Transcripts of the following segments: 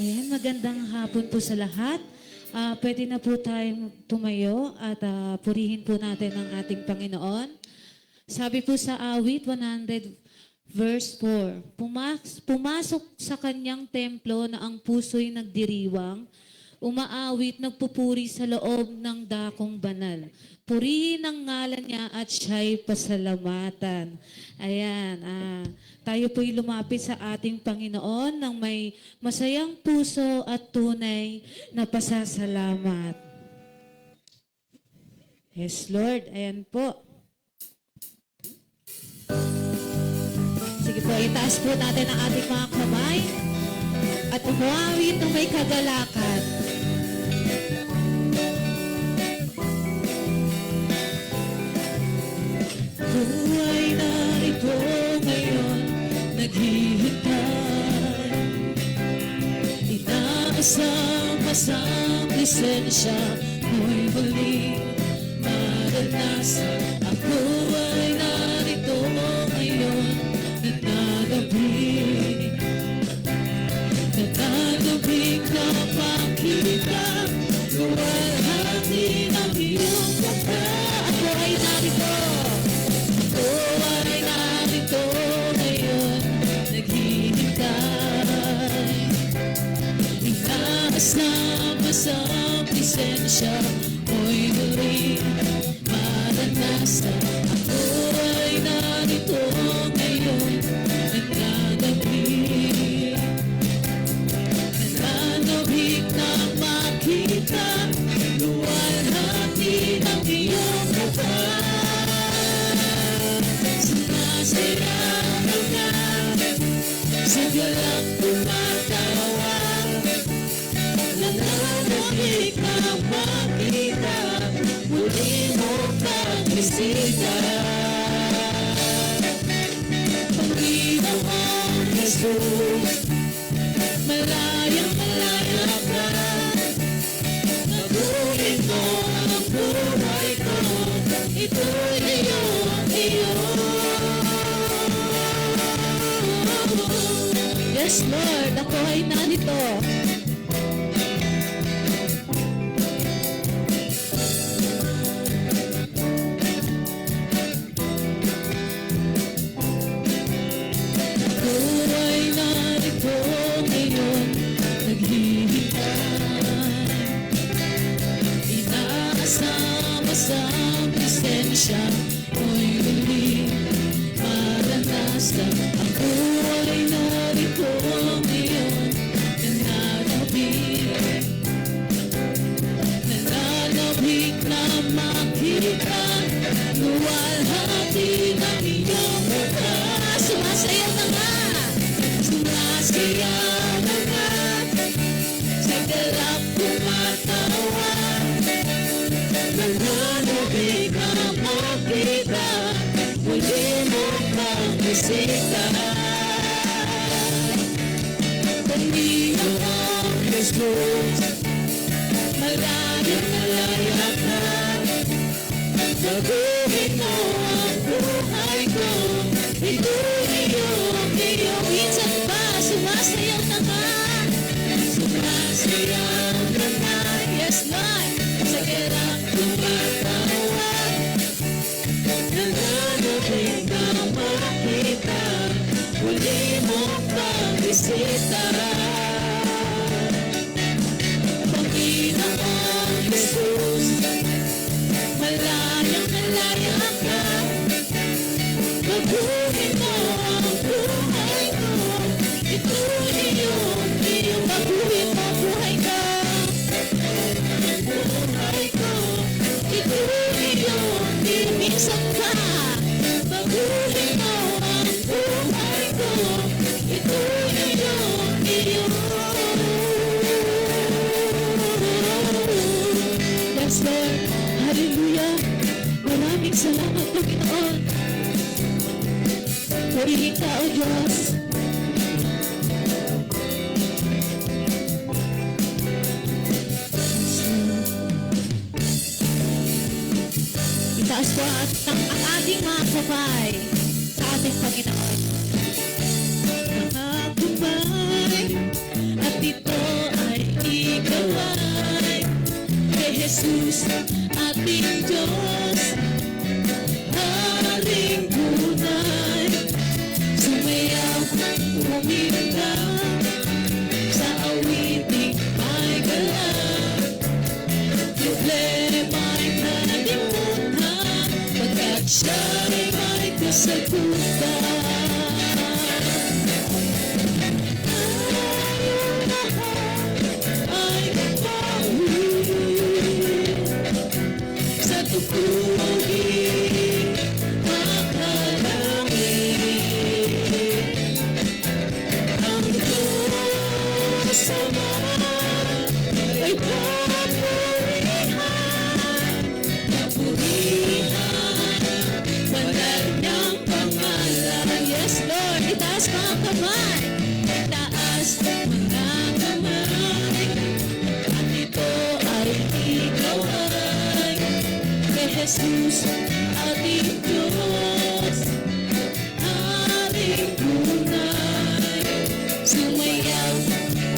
Ayan, magandang hapon po sa lahat. Pwede na po tayong tumayo at purihin po natin ang ating Panginoon. Sabi po sa awit 100 verse 4, pumasok sa kanyang templo na ang puso'y nagdiriwang, umaawit, nagpupuri sa loob ng dakong banal. Purihin ang ngalan niya at siya'y pasalamatan. Ayan, tayo po'y lumapit sa ating Panginoon ng may masayang puso at tunay na pasasalamat. Yes, Lord. Ayan po. Sige po, itaas po natin ang ating mga kamay at umuawit ng may kagalakan. Buhay narito ngayon, naghihintay. Inaasam-asam lisensya mo'y muling maranasan. Ako ay narito ngayon, nananabik. Nananabik na makita, luwalhati ng iyong mata. Ako ay narito. Ako ay narito ngayon, naghihintay. Inaasam-asam lisensya mo'y muling maranasan. Ako ay narito ngayon, nananabik. Nananabik na makita, luwalhati ng iyong mata. Sumasayaw ka, sa galak tumatawa. Nananabik na makita, muli mo kang bisita. Panginoong Jesus, malayang-malaya ka. Naguhin mo ang buhay ko, ito'y iyo. Yes, Lord, ako ay narito. Ako ay narito ngayon, naghihintay. Inaasam-asam lisensya mo'y muling maranasan. Ako ay narito ngayon, nananabik. Nananabik na makita, luwalhati ng iyong mata. Sumasayaw na nga, sumasayaw na nga, sa galak tumatawa. Nananabik na makita, muli mo kang bisita. Panginoong Jesus, malayang-malaya ka. Baguhin mo ang buhay ko, ito'y iyo. Minsan pa, sumasayaw na nga, sumasayaw na nga. Yes, Lord, sa galak tumatawa. Nananabik na makita, muli mo kang bisita. Panginoong Jesus, malayang-malaya ka. Baguhin mo ang buhay ko, ito'y iyo. Baguhin mo ang buhay ko, buhay ko, ito'y iyo. Minsan pa, baguhin mo ang buhay ko, ito'y iyo. Yes, Lord. Hallelujah. Maraming salamat, Panginoon. Purihin ka, O Diyos. Itaas po ang ating mga kamay sa ating Panginoon. Mga kamay at ito Jesus, ating Diyos, Haring tunay. Sumayaw, umindang, sa awiting may galang. Problema'y kalimutan, pagkat siya'y may kasagutan. Tayong lahat ay mapawi sa tugtugin makalangit. Ang Diyos Ama ay papurihan, banal niyang pangalan. Yes, Lord, itaas mga kamay, itaas mga kamay, at ito ay ikaw ay kay Jesus, ating Diyos, ating tunay. Sumayaw,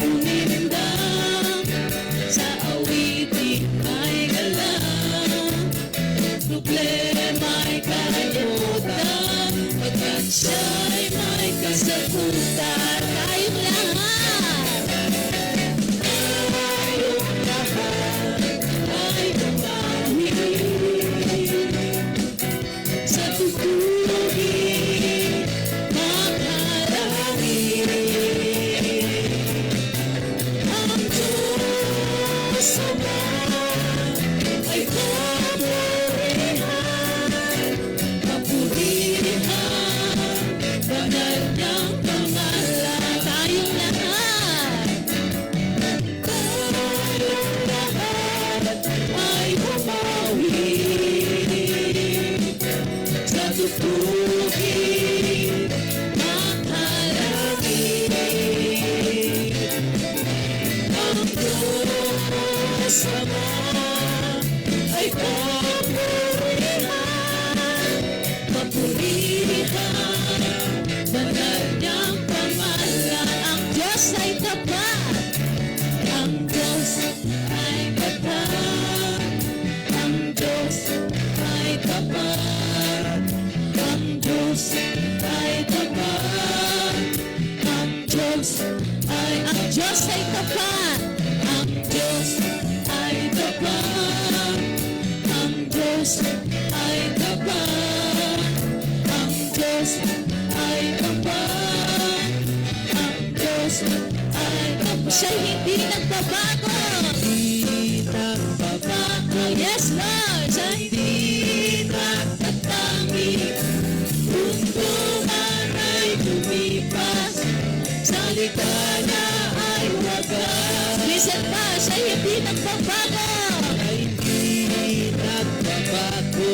umindang, sa awiting may galang. Problema'y kalimutan, pagkat siya'y may kasagutan. Tayong lahat, tayong lahat ay bumawi sa tugtugin makalangit. Ang Diyos Ama ay papurihan, banal niyang pangalan. Tayong lahat, tayong lahat ay bumawi sa tugtugin makalangit. Ang Diyos Ama ay papurihan, banal niyang pangalan. Ang Diyos ay tapat, ang Diyos ay tapat, ang Diyos ay tapat, ang Diyos ay tapat, ang Diyos ay tapat, ang Diyos ay tapat, ang Diyos ay tapat, ang Diyos ay tapat, ang Diyos ay tapat. Siya'y hindi nagbabago. Hindi nagbabago. Yes, Lord. Siya'y hindi nagtatangi. Mundo man ay lumipas, salita niya ay wagas. Listen pa, siya'y hindi nagbabago. Siya'y hindi nagbabago.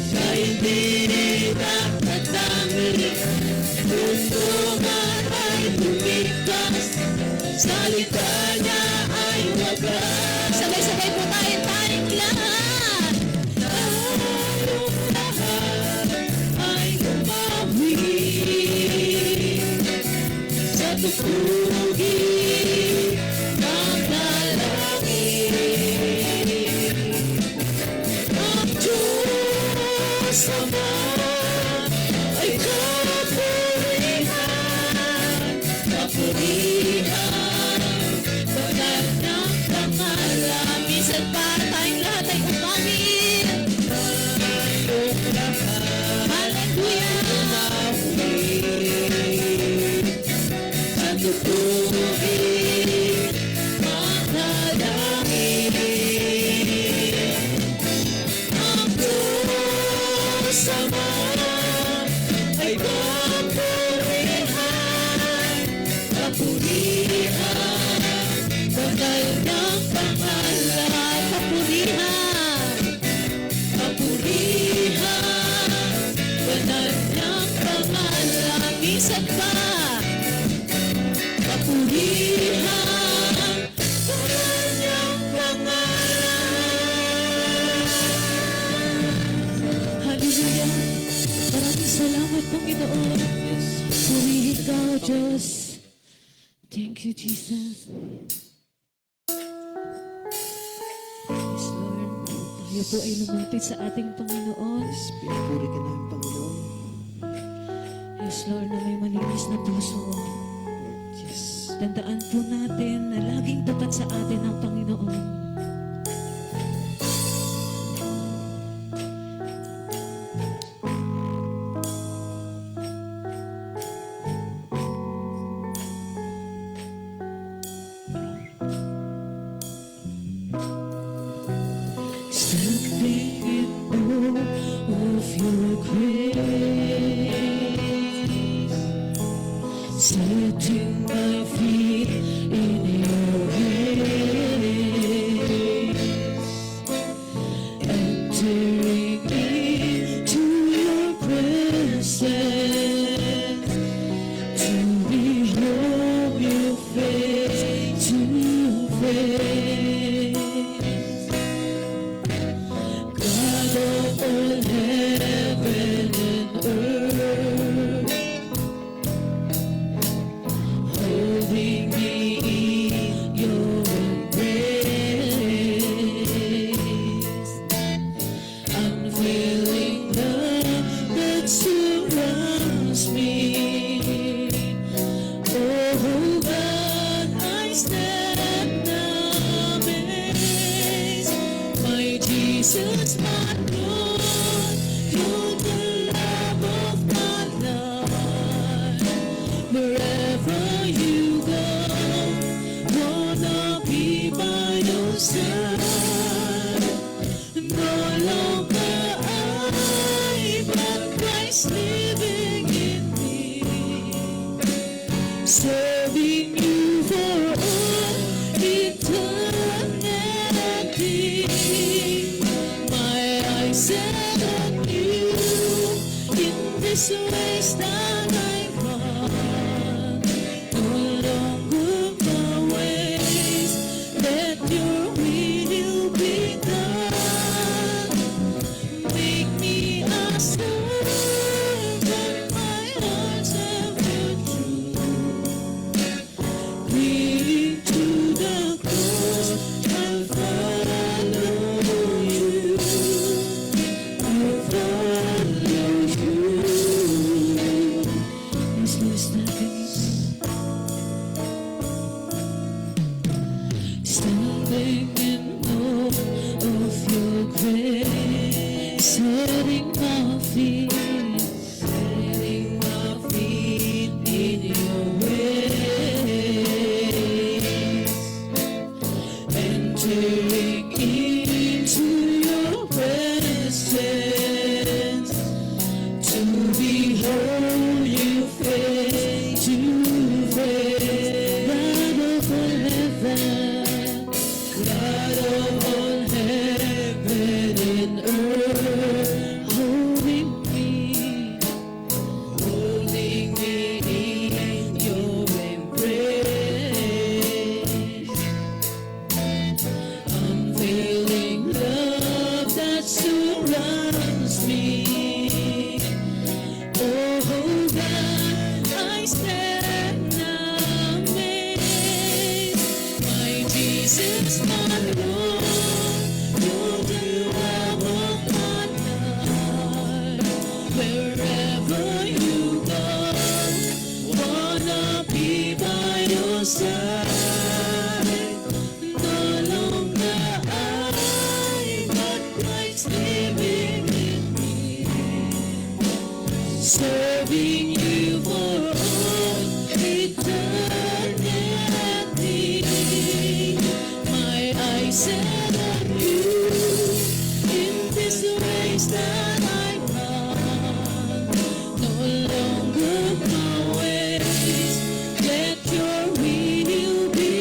Siya'y hindi nagtatangi. Mundo man ay lumipas, salita niya ay wagas. Sabay-sabay po tayo, tayong lahat. Tayong lahat ay umawi sa tugtugin makalangit. Ang Diyos Ama ay papurihan, papurihan, banal ng pangalan. Minsan para tayong lahat ay umangin. Tayong lahat, hallelujah, sa tugtugin makalangit. Ang Diyos Ama ay papurihan, papurihan, banal ng pangalan. Papurihan, papurihan, banal ng pangalan. Minsan pa, papurihan, banal ng pangalan. Hallelujah. Maraming salamat, Panginoon. Purihin ka, O Diyos. Thank you, Jesus. Yes, Lord. Kayo po ay lumapit sa ating Panginoon. Yes, pinupuri ka namin, Panginoon. Yes, Lord, na may malinis na puso. Yes. Tandaan po natin na laging tapat sa atin ang Panginoon. Standing in awe of your grace, setting my feet in your ways, entering into your presence, to behold you face to face. God of all heaven and earth, holding me in your embrace, unfailing love that surrounds me. Oh God, I stand amazed. My Jesus, my Lord, you're the love of my life. Wherever you go, wanna be by your side. No longer I, but Christ living in me, serving you for all eternity. My eyes set on you, in this race that I run. No longer my ways, let your will be done. Make me a servant, my heart's ever true. Leading to the cross, I'll follow you. I'll follow you. Yes, Lord, standing in awe of your grace, setting my feet in your ways, entering into your presence, to behold you face to face. God of all heaven and earth, holding me in your embrace, unfailing love that surrounds me. Oh God, I stand amazed. My Jesus, my Lord, you're the love of my life. Wherever you go, wanna be by your side. No longer I, but Christ living in me, serving you for all eternity. My eyes set on you, in this race that I run. No longer my ways, let your will be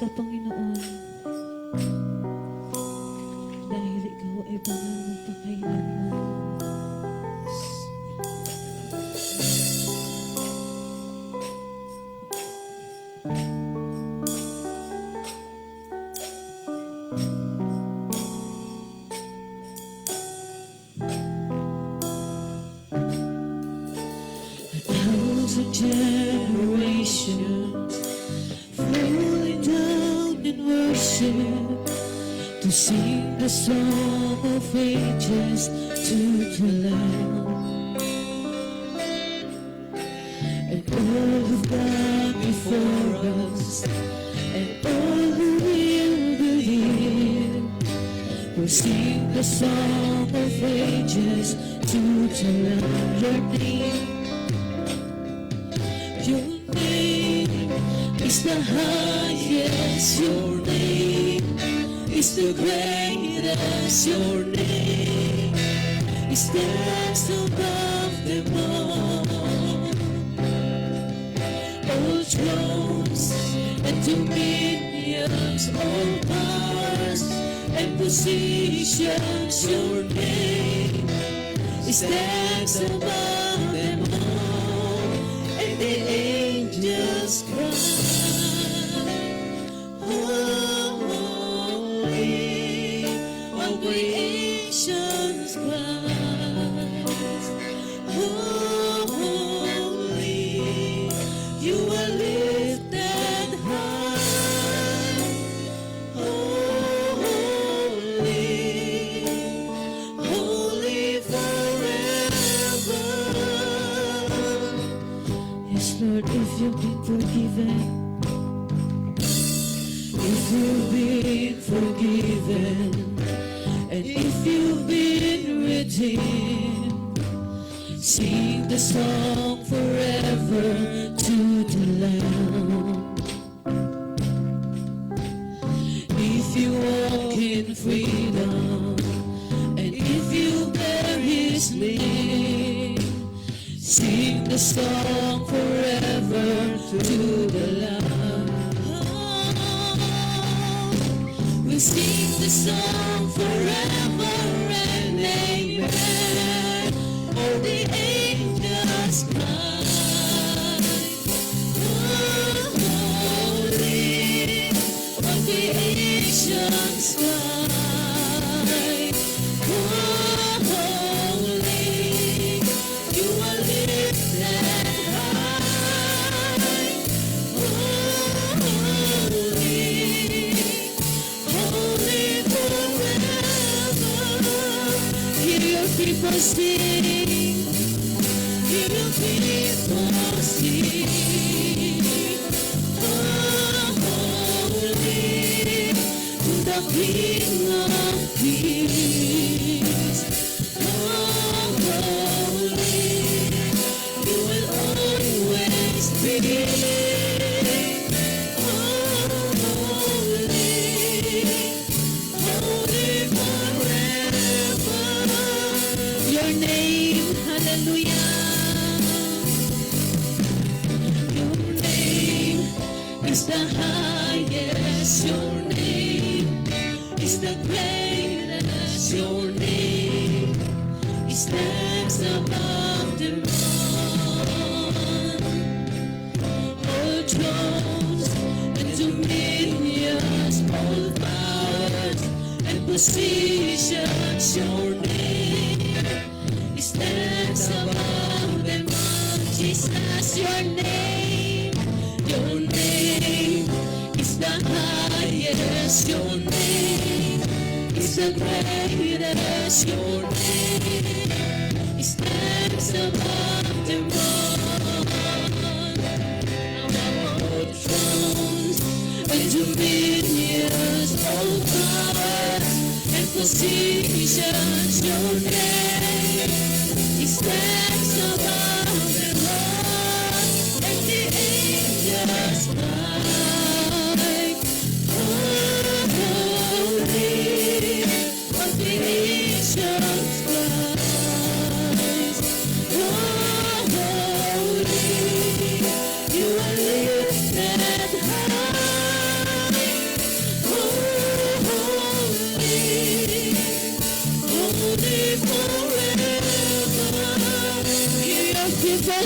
ka, Panginoon. Dahil ikaw ay banal magpakailanman. Thousand generations falling down in worship to sing the song of ages to the Lamb. And all who've gone before us, and all who will believe, will sing the song of ages to the Lamb. Your name is the highest, your name is the greatest, your name is stands above them all. All thrones and dominions, all powers and positions, your name stands above them all. And the angels cry, holy, all creations cries, holy, you are lifted high, holy, holy forever. Yes, Lord, if you've been forgiven, if you've been forgiven, and if you've been redeemed, sing the song forever to the Lamb. If you walk in freedom, and if you bear His name, sing the song forever to the Lamb. We sing the song forever and amen. All the angels cry, holy, all creations cry, holy, you are lifted high, holy forever. Hear your people sing, hear your people sing, holy, to the King of Kings, holy, you will always be. Holy forever. Your name, hallelujah. Your name is the highest. Your name is the greatest. Your name stands above them all thrones and dominions, all powers and positions. Your name stands above them all. Jesus, your name is the highest. Your name is the greatest. Your name stands above them all. All thrones and dominions, all powers and positions, your name stands above them all. And the angels cry, holy, all creations cries, holy, you are lifted high,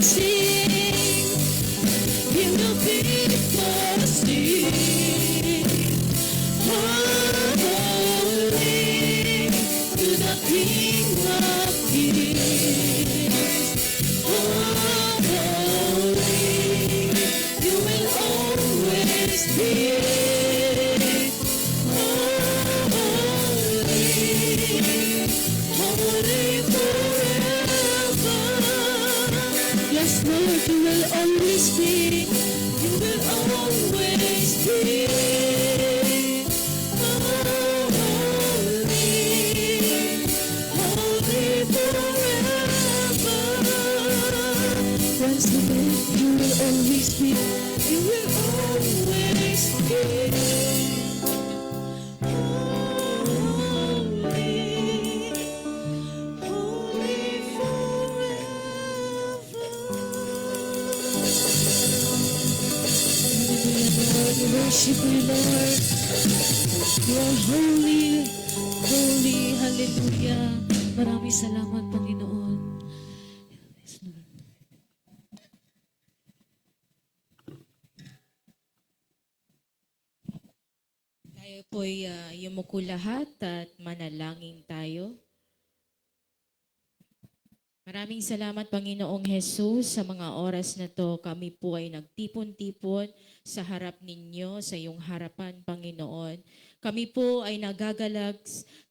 sing. He will be sing. Holy to the King of Kings. Holy, you will always be. Holy forever. Yes, Lord, you will always be. You will always be. Holy forever. Once again, you will always be. You will always be. Holy forever. Lord, we worship you, Lord. You are holy, holy, hallelujah. Maraming salamat, Panginoon. Yes, Lord. Tayo po'y yumuko lahat at manalangin tayo. Maraming salamat, Panginoong Jesus, sa mga oras na to. Kami po ay nagtipon-tipon sa harap ninyo, sa iyong harapan, Panginoon. Kami po ay nagagalag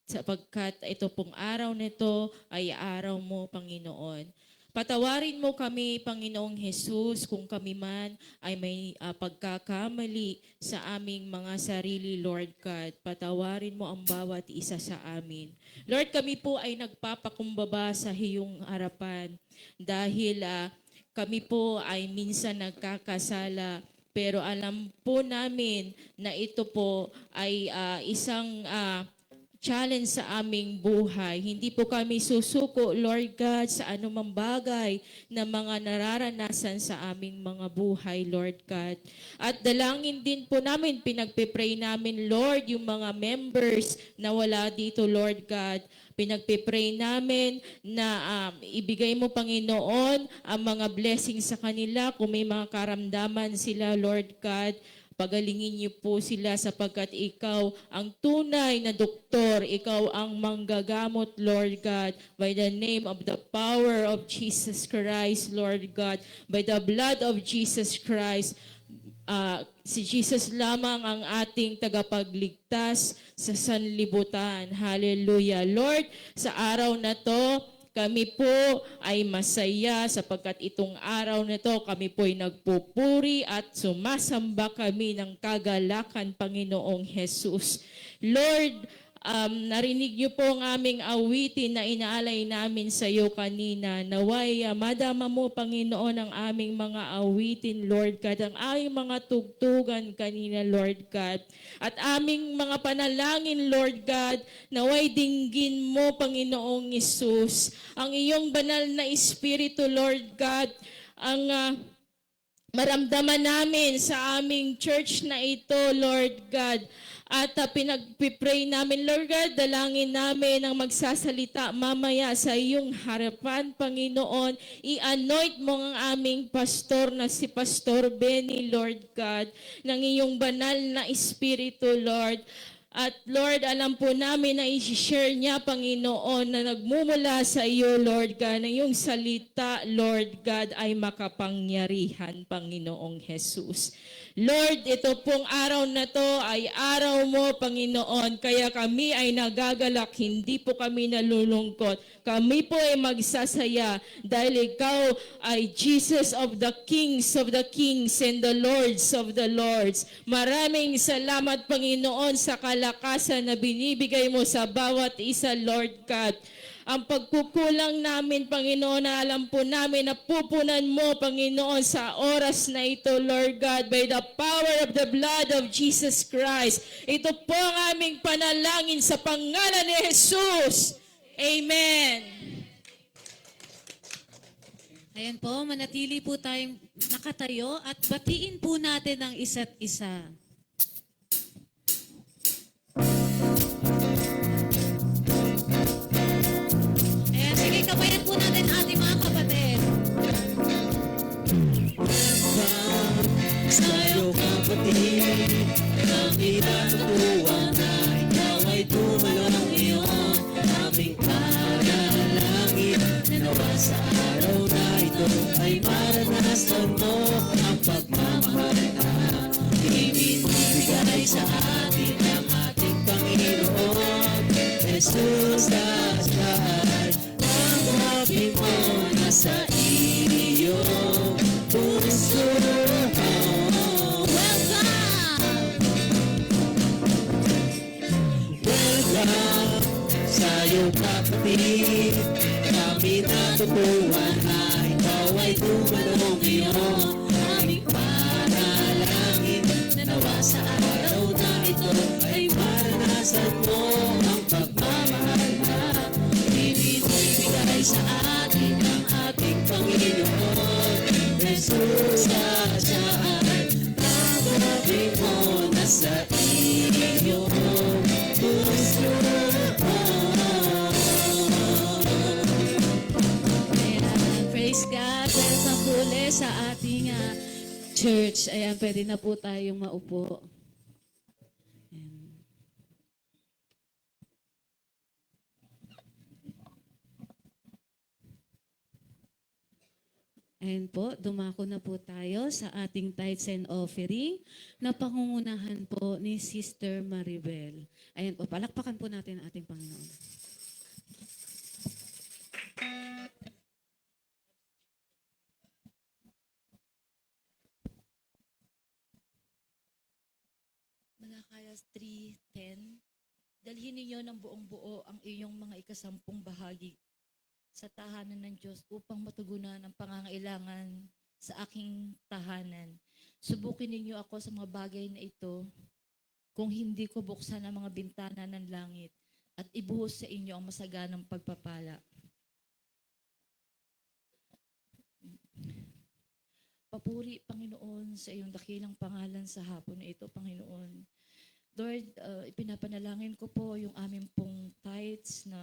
sapagkat ito pong araw nito ay araw mo, Panginoon. Patawarin mo kami, Panginoong Jesus, kung kami man ay may pagkakamali sa aming mga sarili, Lord God. Patawarin mo ang bawat isa sa amin. Lord, kami po ay nagpapakumbaba sa iyong harapan dahil kami po ay minsan nagkakasala. Pero alam po namin na ito po ay isang challenge sa aming buhay. Hindi po kami susuko, Lord God, sa anumang bagay na mga nararanasan sa aming mga buhay, Lord God. At dalangin din po namin, pinagpipray namin, Lord, yung mga members na wala dito, Lord God. Pinagpipray namin na ibigay mo, Panginoon, ang mga blessings sa kanila. Kung may mga karamdaman sila, Lord God, pagalingin niyo po sila sapagkat ikaw ang tunay na doktor. Ikaw ang manggagamot, Lord God, by the name of the power of Jesus Christ, Lord God, by the blood of Jesus Christ. Si Jesus lamang ang ating tagapagligtas sa sanlibutan. Hallelujah. Lord, sa araw na to, kami po ay masaya sapagkat itong araw na ito kami po ay nagpupuri at sumasamba kami ng kagalakan, Panginoong Jesus. Lord, narinig niyo po ang aming awitin na inaalay namin sa iyo kanina. Naway, madama mo, Panginoon, ang aming mga awitin, Lord God, ang aming mga tugtugan kanina, Lord God. At aming mga panalangin, Lord God, naway dinggin mo, Panginoong Isus, ang iyong banal na Espiritu, Lord God, ang maramdaman namin sa aming church na ito, Lord God. At pinagpipray namin, Lord God, dalangin namin ang magsasalita mamaya sa iyong harapan, Panginoon. I-anoint mo ang aming pastor na si Pastor Benny, Lord God, ng iyong banal na Espiritu, Lord. At Lord, alam po namin na i-share niya, Panginoon, na nagmumula sa iyo, Lord God, na yung salita, Lord God, ay makapangyarihan, Panginoong Jesus. Lord, ito pong araw na to ay araw mo, Panginoon, kaya kami ay nagagalak, hindi po kami nalulungkot. Kami po ay magsasaya dahil ikaw ay Jesus of the Kings and the Lords of the Lords. Maraming salamat, Panginoon, sa kalakasan na binibigay mo sa bawat isa, Lord God. Ang pagkukulang namin, Panginoon, na alam po namin na pupunan mo, Panginoon, sa oras na ito, Lord God, by the power of the blood of Jesus Christ. Ito po ang aming panalangin sa pangalan ni Jesus. Amen. Ayan po, manatili po tayong nakatayo at batiin po natin ang isa't isa. Ayan, sige, kabayan po natin ating mga kapatid. Sa'yo kapatid, kami natutuwa na ikaw ay tumalong iyon. Aming panalangin na nawa sa araw na ito ay maranasan mo ang pagmamahal na ibinibigay sa atin ng ating Panginoon Jesus Nazareth. Ang happy mo nasa iyong puso. Welcome sa'yo kapatid, kami natutuwa na ikaw ay tumalong iyon. Aming panalangin na nawa sa araw na ito ay maranasan mo ang pagmamahal na ibinibigay sa atin ng ating Panginoon Jesus Nazareth. Ang happy mo nasa iyong puso. Ayan, praise God. Welcome po ulit sa ating church. Ayan, pwede na po tayong maupo. Ayan. Ayan po, dumako na po tayo sa ating tithes and offering na pangungunahan po ni Sister Maribel. Ayan po, palakpakan po natin ang ating Panginoon. Malakayas 3:10. Dalhin ninyo ng buong buo ang iyong mga ikasampung bahagi sa tahanan ng Diyos upang matugunan ang pangangailangan sa aking tahanan. Subukin ninyo ako sa mga bagay na ito kung hindi ko buksan ang mga bintana ng langit at ibuhos sa inyo ang masaganang pagpapala. Papuri, Panginoon, sa iyong dakilang pangalan sa hapon na ito, Panginoon. Lord, ipinapanalangin ko po yung aming pong tithes na,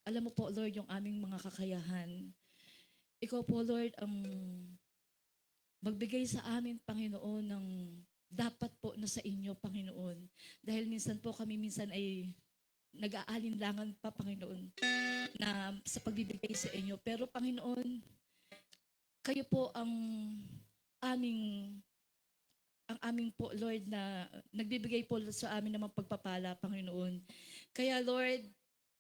alam mo po, Lord, yung aming mga kakayahan. Ikaw po, Lord, ang magbigay sa amin, Panginoon, ng dapat po na sa inyo, Panginoon. Dahil minsan po kami ay nag-aalinlangan pa, Panginoon, na sa pagbibigay sa inyo. Pero, Panginoon, kayo po ang aming po, Lord, na nagbibigay po sa amin ng mga pagpapala, Panginoon. Kaya, Lord,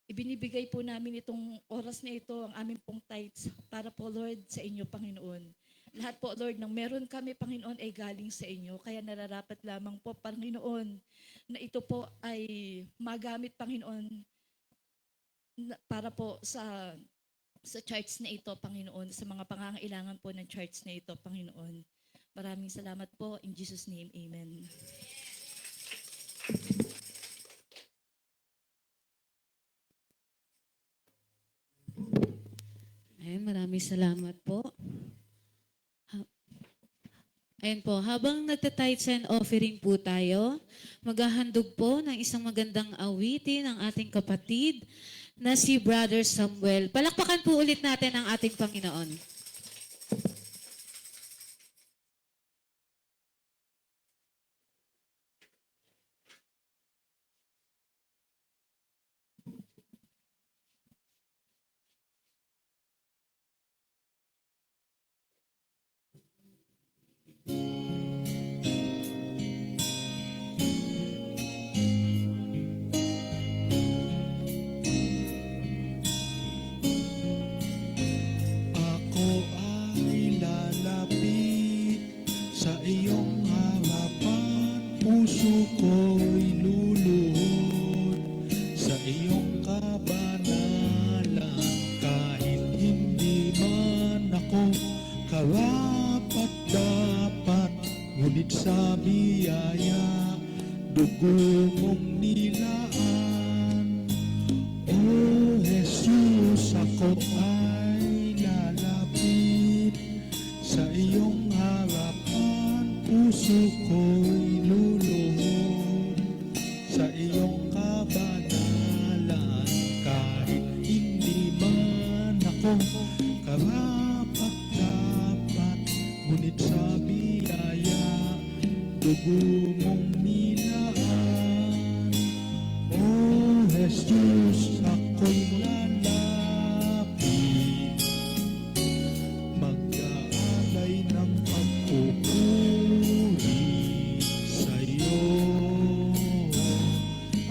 ibinibigay po namin itong oras na ito, ang aming pong tithes, para po, Lord, sa inyo, Panginoon. Lahat po, Lord, ng meron kami, Panginoon, ay galing sa inyo. Kaya nararapat lamang po, Panginoon, na ito po ay magamit, Panginoon, para po sa church na ito, Panginoon, sa mga pangangailangan po ng church na ito, Panginoon. Maraming salamat po. In Jesus' name, amen. Ayan, maraming salamat po. Ayan po, habang nagta-tithes and offering po tayo, maghahandog po ng isang magandang awitin ng ating kapatid na si Brother Samuel. Palakpakan po ulit natin ang ating Panginoon. Ako ay lalapit sa iyong harapan, puso ko'y luluhod sa iyong kabanalan. Kahit hindi man ako karapat-dapat, ngunit sa biyaya dugo mong nilaan. O Jesus, ako ay lalapit sa iyong harapan, puso ko'y luluhod sa iyong kabanalan. Kahit hindi man ako karapat-dapat, ngunit sa biyaya dugo mong nilaan. O Jesus, ako'y lalapit, mag-aalay ng pagpupuri sa'yo.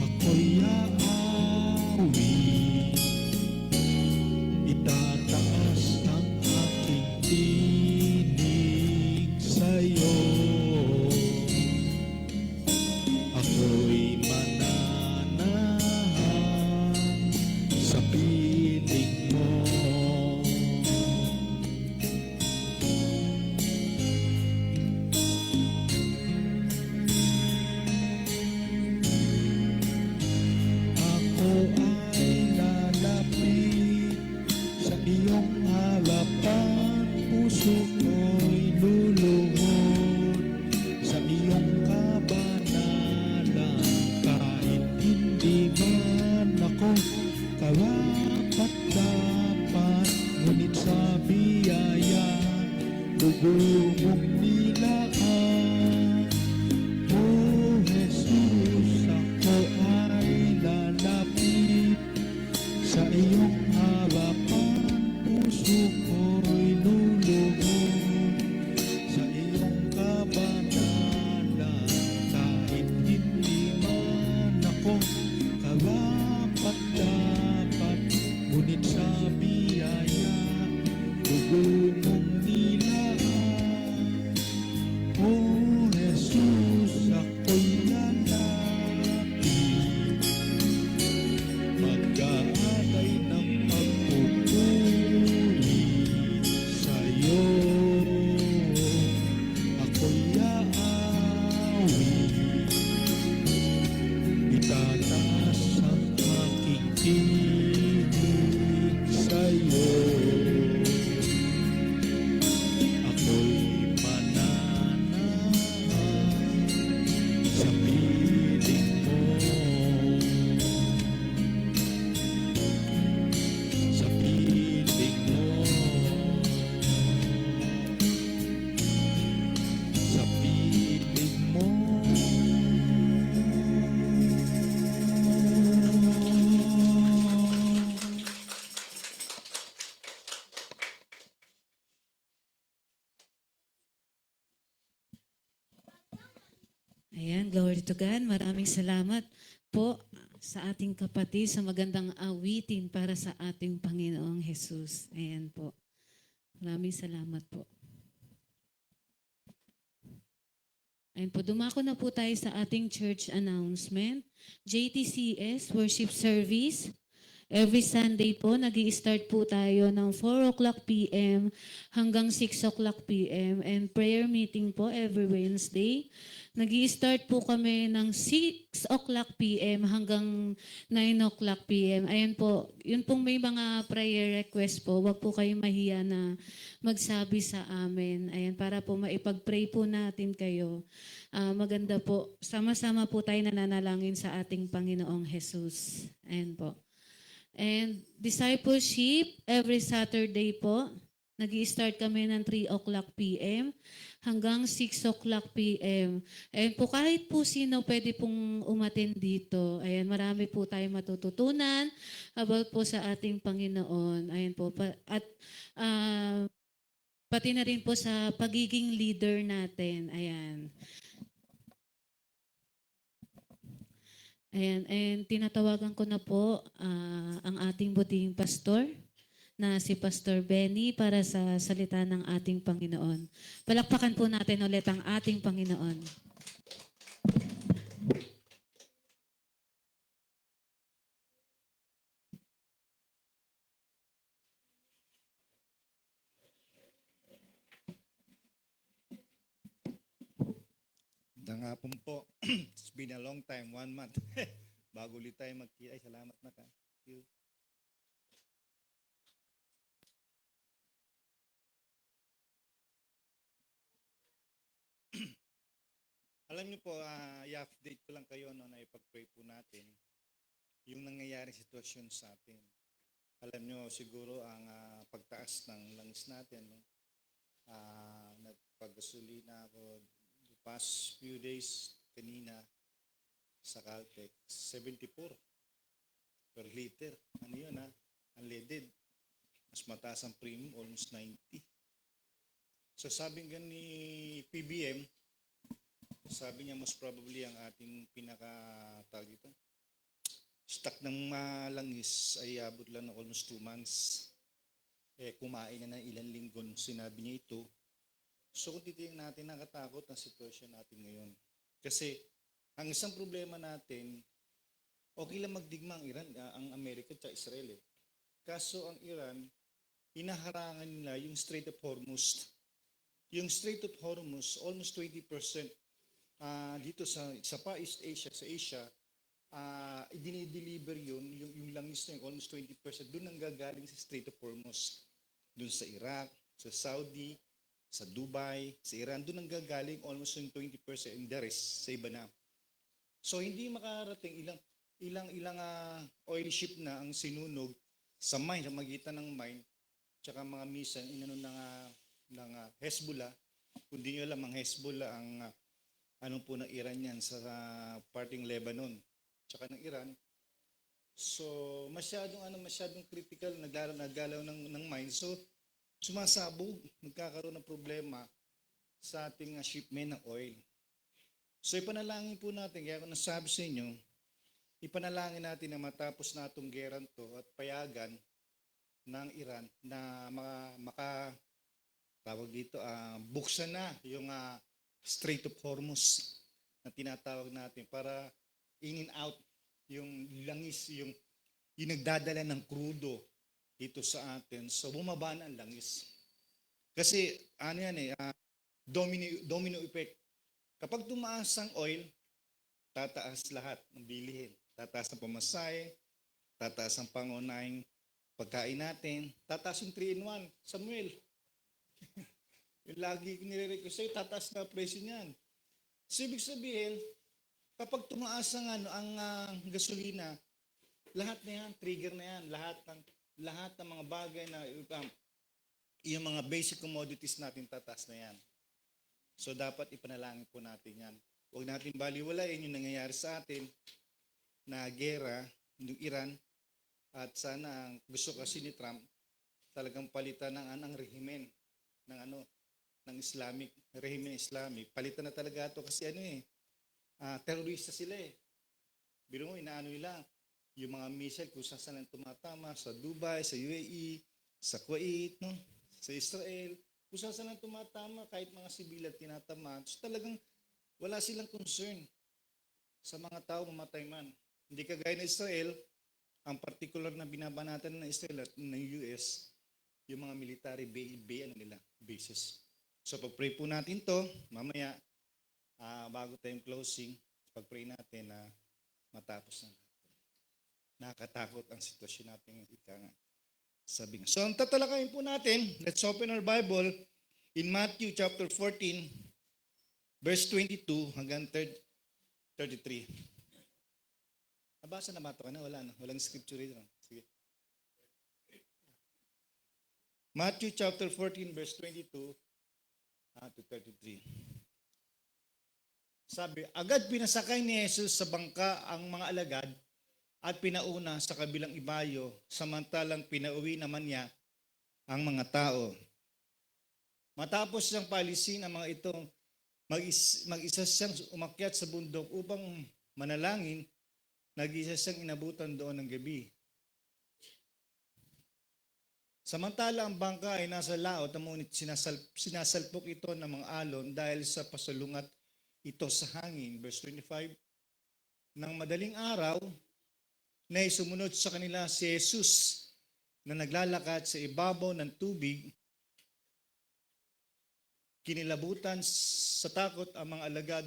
Ako'y aawit, itataas ang aking tinig sa'yo. Ako'y mananahan sa piling mo. Ako ay lalapit sa iyong harapan, puso ko'y luluhod sa iyong kabanalan. Kahit hindi man ako karapat-dapat, ngunit sa biyaya dugo mong nilaan. O Jesus, ako ay lalapit sa iyong harapan, puso ko'y luluhod sa iyong kabanalan. Kahit hindi man ako karapat-dapat, ngunit sa biyaya dugo mong nilaan. O Jesus, ako'y lalapit, mag-aalay ng pagpupuri sa'yo. Ako'y aawit, itataas ang aking tinig sa'yo. Ako'y mananahan sa piling mo. Sa piling mo. Sa piling mo. Ayan, glory to God. Maraming salamat po sa ating kapatid sa magandang awitin para sa ating Panginoong Jesus. Ayan po. Maraming salamat po. Ayan po, dumako na po tayo sa ating church announcement. JTCS Worship Service. Every Sunday po, nag-i-start po tayo ng 4 o'clock p.m. hanggang 6 o'clock p.m. And prayer meeting po every Wednesday. Nag-i-start po kami ng 6 o'clock p.m. hanggang 9 o'clock p.m. Ayan po, yun pong may mga prayer request po, wag po kayong mahiya na magsabi sa amin. Ayan, para po maipag-pray po natin kayo. Maganda po, sama-sama po tayo nananalangin sa ating Panginoong Jesus. Ayan po. And discipleship, every Saturday po, nag-i-start kami ng 3 o'clock p.m. hanggang 6 o'clock p.m. And po kahit po sino pwede pong umattend dito. Ayan, marami po tayong matututunan about po sa ating Panginoon. Ayan po. At pati na rin po sa pagiging leader natin. Ayan. Ayan, and tinatawagan ko na po ang ating buting pastor na si Pastor Benny para sa salita ng ating Panginoon. Palakpakan po natin ulit ang ating Panginoon. Magandang hapon po. It's been a long time, 1 month. Bago ulit tayo magkita. Ay, salamat na ka. Thank you. Alam niyo po, i-update ko lang kayo no, na ipag-pray po natin yung nangyayaring sitwasyon sa atin. Alam niyo siguro ang pagtaas ng langis natin. No? Nagpagasolina ako past few days, kanina, sa Caltex, 74 per liter. Ano yun ha? Unleaded. Mas mataas ang premium, almost 90. So sabi nga ni PBM, sabi niya most probably ang ating tawag dito, stock ng malangis ay abot lang ng almost 2 months. Kumain na ng ilang linggo nung sinabi niya ito. So kung titingnan natin, nakatakot ang sitwasyon natin ngayon. Kasi ang isang problema natin, okay lang magdigma ang Iran, ang Amerika at Israel eh. Kaso ang Iran, hinaharangan nila yung Strait of Hormuz. Yung Strait of Hormuz, almost 20% dito sa Far East Asia, sa Asia, dinideliver yun, yung langis na yung almost 20%, doon ang gagaling sa Strait of Hormuz. Doon sa Iraq, sa Saudi, sa Dubai, sa Iran, doon ang gagaling almost yung 20%, and the rest sa iba na. So hindi makarating ilang oil ship na ang sinunog sa mine, sa magitan ng mine, tsaka mga missile inano ng Hezbollah. Kung di nyo alam, ang Hezbollah ang po ng Iran yan sa parting Lebanon tsaka ng Iran. So masyadong critical, naggalaw ng mine. So sumasabog, nagkakaroon ng problema sa ating shipment ng oil. So ipanalangin po natin, kaya kung nasabi sa inyo, ipanalangin natin na matapos na itong geran to at payagan ng Iran na tawag dito, buksan na yung Strait of Hormuz na tinatawag natin para in and out yung langis, yung nagdadala ng crudo dito sa atin. So bumaba na ang langis. Kasi domino effect. Kapag tumaas ang oil, tataas lahat ng bilihin. Tataas ang pamasahe, tataas ang pangunahing pagkain natin, tataas yung 3-in-1, Samuel. Yung lagi nire-request sa'yo, tataas na presyo niyan. So, ibig sabihin, kapag tumaas ang gasolina, lahat na yan, trigger na yan, lahat ng mga bagay na yung mga basic commodities natin, tataas na yan. So, dapat ipanalangin po natin yan. Huwag natin baliwalain yung nangyayari sa atin na gera, yung Iran, at sana gusto kasi ni Trump talagang palitan ng rehimen ng Islamic, rehimen Islamic. Palitan na talaga ito kasi terorista sila eh. Biro mo, inaano nila yung mga missile kung saan tumatama sa Dubai, sa UAE, sa Kuwait, no? Sa Israel, kung saan tumatama kahit mga sibilan tinatama. So talagang wala silang concern sa mga tao mamatay man. Hindi kagaya ng Israel, ang particular na binabanatan ng Israel at ng US, yung mga military bases. So pag-pray po natin to, mamaya, bago tayong closing, pag-pray natin na matapos na. Nakakatakot ang sitwasyon natin. Sabi nga. So ang tatalakayin po natin, let's open our Bible in Matthew chapter 14, verse 22 hanggang 33. Nabasa na ba ito ka na? Wala na. Walang scripture dito. Sige. Matthew chapter 14 verse 22 to 33. Sabi, agad pinasakay ni Jesus sa bangka ang mga alagad at pinauna sa kabilang ibayo, samantalang pinauwi naman niya ang mga tao. Matapos siyang paalisin ang mga itong, mag-isa siyang umakyat sa bundok upang manalangin. Nag-isa siyang inabutan doon ng gabi. Samantala ang bangka ay nasa laot, ngunit sinasalpok ito ng mga alon dahil sa pasalungat ito sa hangin. Verse 25, nang madaling araw, na sumunod sa kanila si Jesus na naglalakad sa ibabaw ng tubig. Kinilabutan sa takot ang mga alagad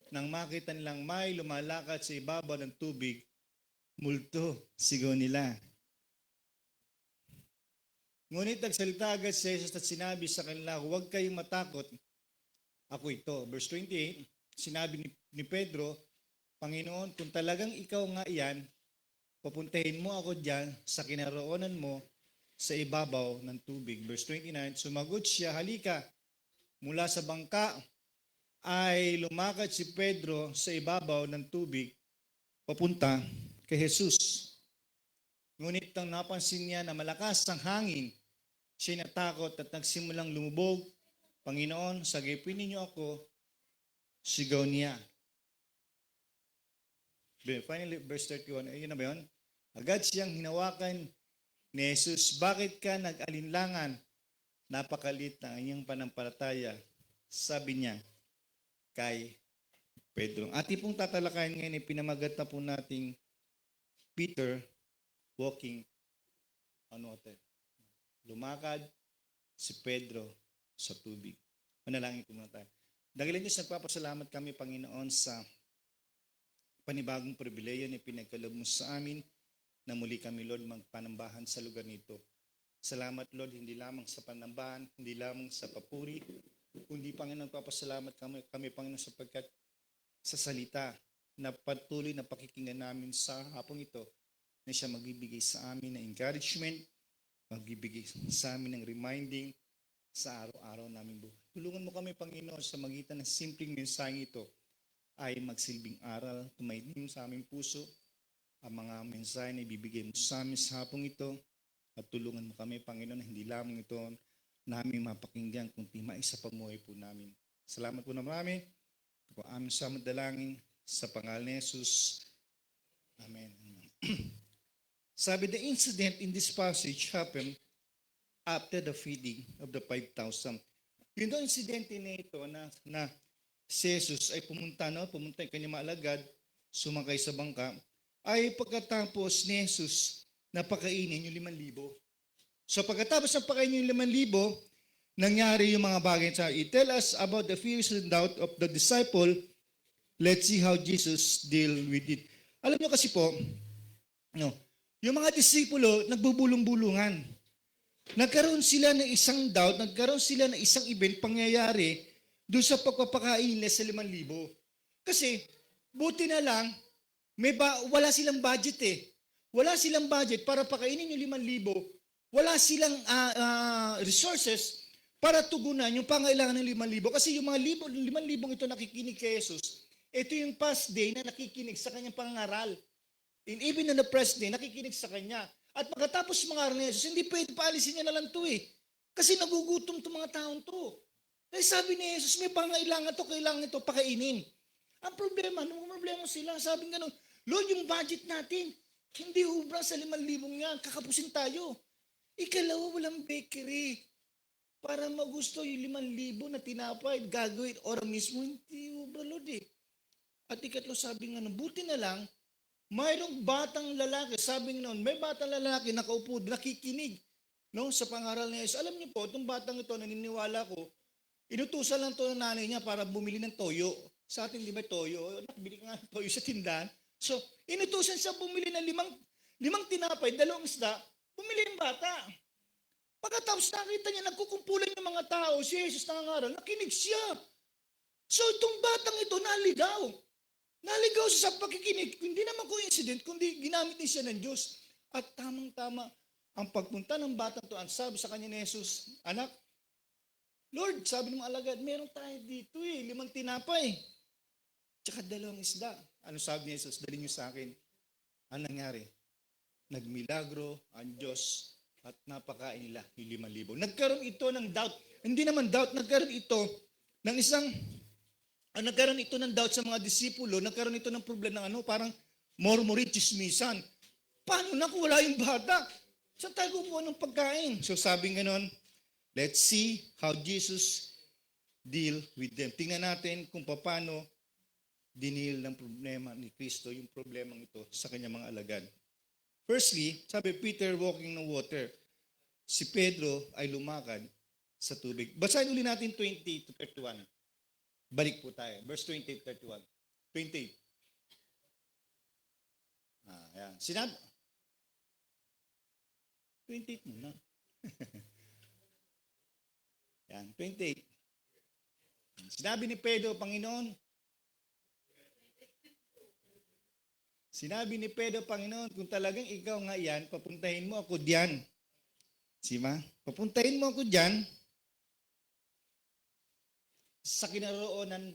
nang makita nilang may lumalakad sa ibabaw ng tubig. Multo, sigaw nila. Ngunit nagsalita agad si Jesus at sinabi sa kanila, huwag kayong matakot. Ako ito. Verse 28, sinabi ni Pedro, Panginoon, kung talagang ikaw nga iyan, papuntahin mo ako diyan sa kinaroonan mo sa ibabaw ng tubig. Verse 29, sumagot siya, halika mula sa bangka ay lumakad si Pedro sa ibabaw ng tubig papunta kay Jesus. Ngunit nang napansin niya na malakas ang hangin, siya natakot at nagsimulang lumubog. Panginoon, sagipin ninyo ako, sigaw niya. Finally, verse 31, ayun na ba yun? Agad siyang hinawakan ni Jesus. Bakit ka nag-alinlangan? Napakalit ng iyong panampalataya. Sabi niya kay Pedro. Ating pong tatalakayan ngayon, pinamagat na po nating Peter walking on water. Lumakad si Pedro sa tubig. Manalangin ko muna tayo. Dakilang Diyos, nagpapasalamat kami, Panginoon, sa panibagong pribileyo na pinagkaloob mo sa amin na muli kami, Lord, magpanambahan sa lugar nito. Salamat, Lord, hindi lamang sa panambahan, hindi lamang sa papuri, kundi, Panginoon, nagpapasalamat kami, Panginoon, sapagkat sa salita na patuloy na pakikinggan namin sa hapong ito, na siya magbibigay sa amin ng encouragement, magbibigay sa amin ng reminding sa araw-araw namin buhay. Tulungan mo kami, Panginoon, sa magitan ng simpleng mensaheng ito ay magsilbing aral, tumainim sa aming puso ang mga mensahe na ibibigay mo sa amin sa hapong ito at tulungan mo kami, Panginoon, na hindi lamang ito namin mapakinggan kundi maisa pamuhay po namin. Salamat po na marami. Ito po aming samadalangin sa pangalan ni Jesus. Amen. Sabi, the incident in this passage happened after the feeding of the 5,000. Yun ang insidente na ito na si Jesus ay pumunta yung kanyang mga alagad, sumakay sa bangka, ay pagkatapos ni Jesus napakainin yung 5,000. So pagkatapos ng pakainin yung 5,000, nangyari yung mga bagay sa tell us about the fears and doubt of the disciple. Let's see how Jesus deal with it. Alam nyo kasi po, yung mga disipulo nagbubulong-bulungan. Nagkaroon sila ng isang doubt, nagkaroon sila ng isang event, pangyayari doon sa pagpapakain nila sa 5,000. Kasi, buti na lang, wala silang budget eh. Wala silang budget para pakainin yung 5,000. Wala silang resources para tugunan yung pangailangan ng 5,000. Kasi yung mga 5,000 ito nakikinig kay Jesus, ito yung past day na nakikinig sa kanyang pangaral. And even on the press day, nakikinig sa kanya. At pagkatapos mangaral ni Jesus, hindi pwede paalisin niya na lang ito eh. Kasi nagugutom itong mga taong to. Dahil sabi ni Jesus, may pangailangan to, kailangan ito pakainin. Ang problema sila, sabi nga Lord, yung budget natin, hindi ubra sa 5,000 yan, kakapusin tayo. Ikalawa, walang bakery. Para magusto yung 5,000 na tinapay, gagawin, oras mismo, hindi ubra, Lord eh. At ikatlo, sabi nga buti na lang, mayroong batang lalaki, sabi nga may batang lalaki nakaupo, nakikinig sa pangaral ni Jesus. Alam niyo po, itong batang ito, naniniwala ko, inutusan lang ito ng nanay niya para bumili ng toyo. Sa atin, di ba toyo? Nakabili ka nga ng toyo sa tindahan. So, inutusan siya bumili ng limang tinapay, 2 isda, bumili ng bata. Pagkatapos nakita niya, nagkukumpulan yung mga tao, si Jesus nangangaral, nakinig siya. So, itong batang ito, naligaw. Naligaw siya sa pakikinig, hindi naman coincident, kundi ginamit din siya ng Diyos. At tamang-tama, ang pagpunta ng batang to, ang sabi sa kanya ni Jesus, anak, Lord, sabi ng mga alagad, meron tayo dito 5 tinapay. Tsaka 2 isda. Ano sabi ni Jesus? Dali niyo sa akin. Ano nangyari? Nagmilagro ang Diyos at napakain nila yung 5,000. Nagkaroon ito ng doubt. Hindi naman doubt, nagkaroon ito ng nagkaroon ito ng doubt sa mga disipulo, nagkaroon ito ng problema ng parang murmurit, chismisan. Paano na kung wala yung bata? Saan tayo kukuha ng pagkain? So sabi ganon, let's see how Jesus deal with them. Tingnan natin kung paano dinil ng problema ni Kristo yung problemang ito sa kanyang mga alagad. Firstly, sabi Peter walking on water. Si Pedro ay lumakad sa tubig. Basahin ulit natin 20 to 31. Balik po tayo. Verse 20 to 31. 20. Ayan. Sinabi. 28 muna. Ayan, 28. Sinabi ni Pedro, Panginoon, kung talagang ikaw nga yan, papuntahin mo ako diyan. Sima? Papuntahin mo ako diyan sa kinaroonan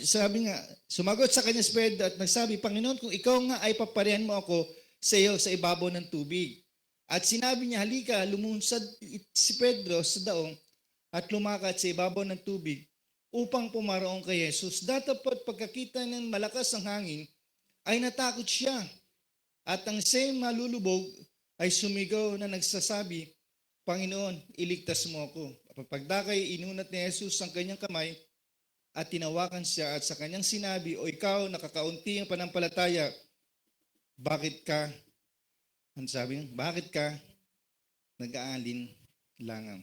sabi nga, sumagot sa kanya si Pedro at nagsabi, Panginoon, kung ikaw nga ay paparehan mo ako sa iyo sa ibabaw ng tubig. At sinabi niya, halika, lumunsad si Pedro sa daong at lumakad sa ibabaw ng tubig upang pumaroon kay Jesus. Datapot pagkakita ng malakas ang hangin, ay natakot siya. At ang siya'y malulubog ay sumigaw na nagsasabi, Panginoon, iligtas mo ako. Pagdakay, inunat ni Jesus ang kanyang kamay at tinawakan siya at sa kanyang sinabi, O ikaw, nakakaunti ang panampalataya, bakit ka, ang sabi niya, bakit ka nag-aalin langang?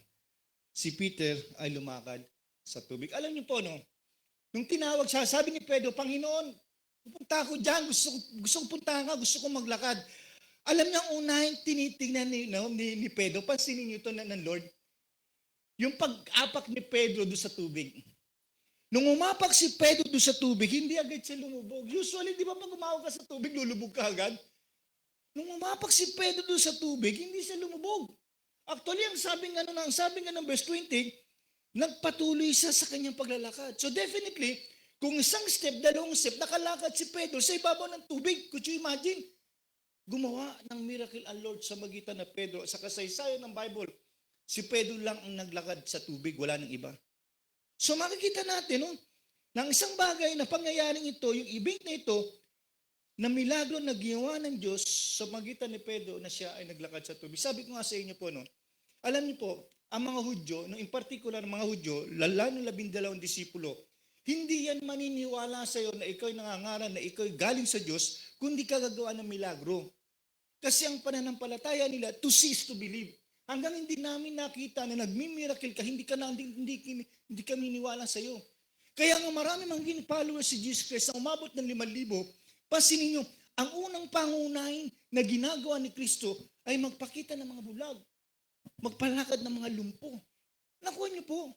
Si Peter ay lumakad sa tubig. Alam niyo po, no? Nung tinawag siya, sabi ni Pedro, Panginoon, pupunta ako dyan, gusto kong puntahan ka, gusto kong maglakad. Alam niyo, ang unahing tinitingnan ni Pedro, pansinin niyo ito ng Lord, yung pag-apak ni Pedro doon sa tubig. Nung umapak si Pedro doon sa tubig, hindi agad siya lumubog. Usually, di ba pag umawag ka sa tubig, lulubog ka agad? Nung umapak si Pedro doon sa tubig, hindi siya lumubog. Actually, ang sabi nga ng verse 20, nagpatuloy siya sa kanyang paglalakad. So definitely, kung isang step, dalawang step, nakalakad si Pedro sa ibabaw ng tubig. Could you imagine? Gumawa ng miracle ang Lord sa magitan na Pedro. Sa kasaysayan ng Bible, si Pedro lang ang naglakad sa tubig, wala nang iba. So makikita natin, no, ng isang bagay na pangyayaring ito, yung event na ito, na milagro na ginawa ng Diyos sa magitan ni Pedro na siya ay naglakad sa tubig. Sabi ko nga sa inyo po, no, alam niyo po, ang mga Hudyo, no, in particular mga Hudyo, lalo ng 12 disipulo, hindi yan maniniwala sa iyo na ikaw'y nangangaral, na ikaw'y galing sa Diyos, kundi ka gagawa ng milagro. Kasi ang pananampalataya nila, to see is to believe. Hanggang hindi namin nakita na nagmi-miracle ka, hindi ka miniwala sa iyo. Kaya nga marami mga followers si Jesus Christ na umabot ng 5,000, pansinin niyo, ang unang pangunahin na ginagawa ni Kristo ay magpakita ng mga bulag, magpalakad ng mga lumpo. Nakuha niyo po,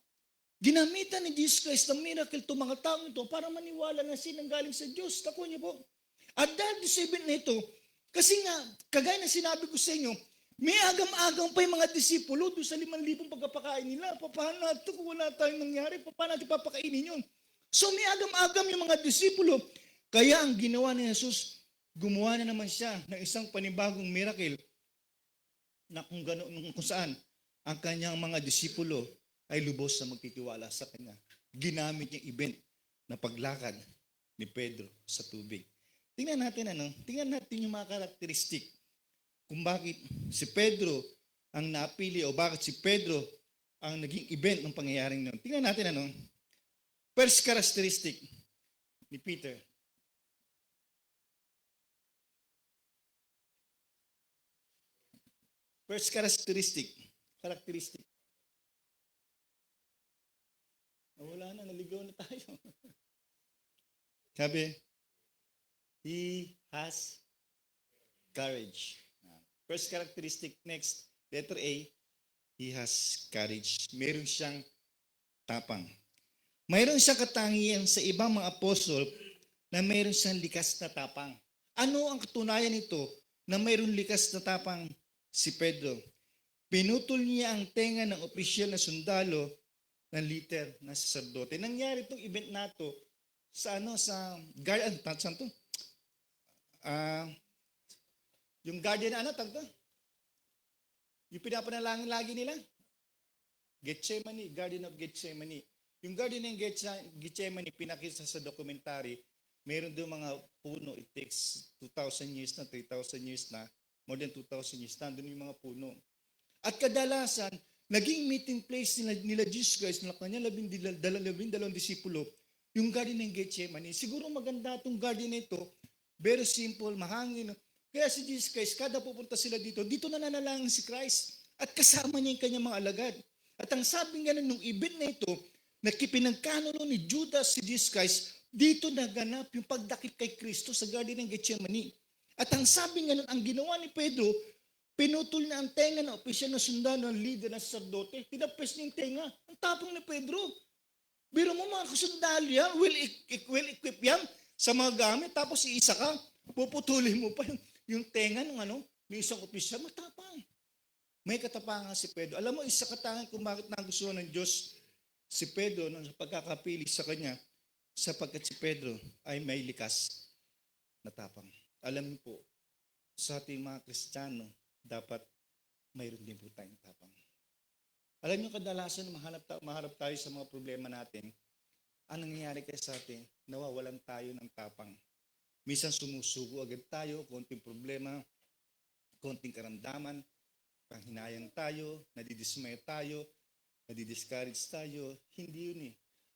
ginamitan ni Jesus Christ ng miracle to mga taong ito para maniwala na sinanggaling sa Diyos. Nakuha niyo po. At dahil sa event na ito, kasi nga, kagaya na sinabi ko sa inyo, may agam-agam pa yung mga disipulo doon sa 5,000 pagkapakain nila. Paano natin kung wala tayong nangyari? Paano natin papakainin yun? So may agam-agam yung mga disipulo. Kaya ang ginawa ni Jesus, gumawa na naman siya ng isang panibagong miracle na kung saan ang kanyang mga disipulo ay lubos na magtitiwala sa kanya. Ginamit niyang event na paglakad ni Pedro sa tubig. Tingnan natin yung mga karakteristik kung bakit si Pedro ang napili o bakit si Pedro ang naging event ng pangyayaring nun. Tingnan natin first characteristic ni Peter. First characteristic. Wala na, naligaw na tayo. Sabi, he has courage. First characteristic, next, letter A, he has courage. Meron siyang tapang. Mayroon siyang katangian sa ibang mga apostol na mayroon siyang likas na tapang. Ano ang katunayan nito na mayroon likas na tapang si Pedro? Pinutol niya ang tenga ng opisyal na sundalo ng liter na saserdote. Nangyari itong event nato sa yung guardian yung pinapanalangin lagi nila? Gethsemane, Garden of Gethsemane. Yung Garden ng Gethsemane, pinakita sa documentary, meron doon mga puno, it takes 2,000 years na, 3,000 years na, more than 2,000 years, nandun yung mga puno. At kadalasan, naging meeting place nila Jesus Christ, nila kanya 12 disipulo, yung Garden ng Gethsemane. Siguro maganda itong garden na ito, very simple, mahangin. Kaya si Jesus Christ, kada pupunta sila dito nananalangin si Christ at kasama niya yung kanyang mga alagad. At ang sabi nga nung event na ito, na pinagkanulo ni Judas si Jesus Christ, dito naganap yung pagdakip kay Kristo sa Garden ng Gethsemane. At ang sabi nga nun, ang ginawa ni Pedro, pinutol na ang tenga ng opisyal na sundalo ng leader ng sacerdote. Tinapes niya yung tenga. Ang tapang ni Pedro. Biro mo mga kasundalo yan, well equip yan sa mga gamit, tapos iisa ka, puputulin mo pa yung tenga ng isang opisyal, matapang. May katapangan si Pedro. Alam mo, isa katangan kung bakit nagustuhan ng Diyos si Pedro sa pagkakapili sa kanya, sapagkat si Pedro ay may likas na tapang. Alam niyo po, sa ating mga Kristiyano, dapat mayroon din po tayong tapang. Alam niyo, kadalasan maharap tayo sa mga problema natin, ang nangyayari kaya sa atin, nawawalan tayo ng tapang. Minsan sumusugo agad tayo, konting problema, konting karamdaman, panghinayang tayo, nadidismay tayo, nadidiscourage tayo. Hindi yun eh.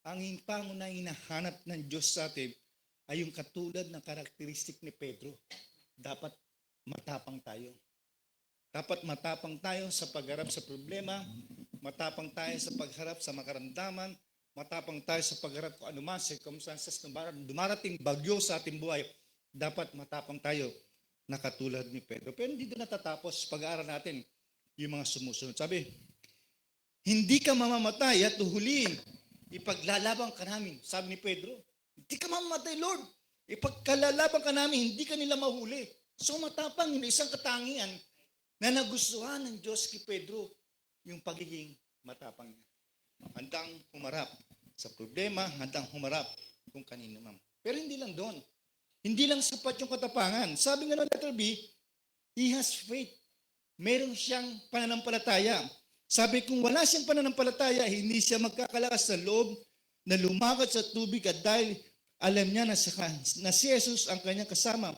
Ang pangunahing hinahanap ng Diyos sa atin ay yung katulad ng karakteristik ni Pedro. Dapat matapang tayo. Dapat matapang tayo sa pagharap sa problema, matapang tayo sa pagharap sa makaramdaman, matapang tayo sa pagharap kung anuman circumstances na dumarating bagyo sa ating buhay. Dapat matapang tayo na katulad ni Pedro. Pero hindi doon natatapos pag-aaral natin yung mga sumusunod. Sabi, hindi ka mamamatay at uhulihin. Ipaglalaban ka namin. Sabi ni Pedro, hindi ka mamamatay, Lord. Ipagkalalaban ka namin, hindi ka nila mahuli. So matapang yun, isang katangian na nagustuhan ng Diyos kay Pedro, yung pagiging matapang niya. Handang humarap sa problema, handang humarap kung kanino man. Pero hindi lang doon. Hindi lang sapat yung katapangan. Sabi nga ng letter B, he has faith. Meron siyang pananampalataya. Sabi kung wala siyang pananampalataya, hindi siya magkakalakas sa loob na lumakad sa tubig at dahil alam niya na si Jesus ang kanyang kasama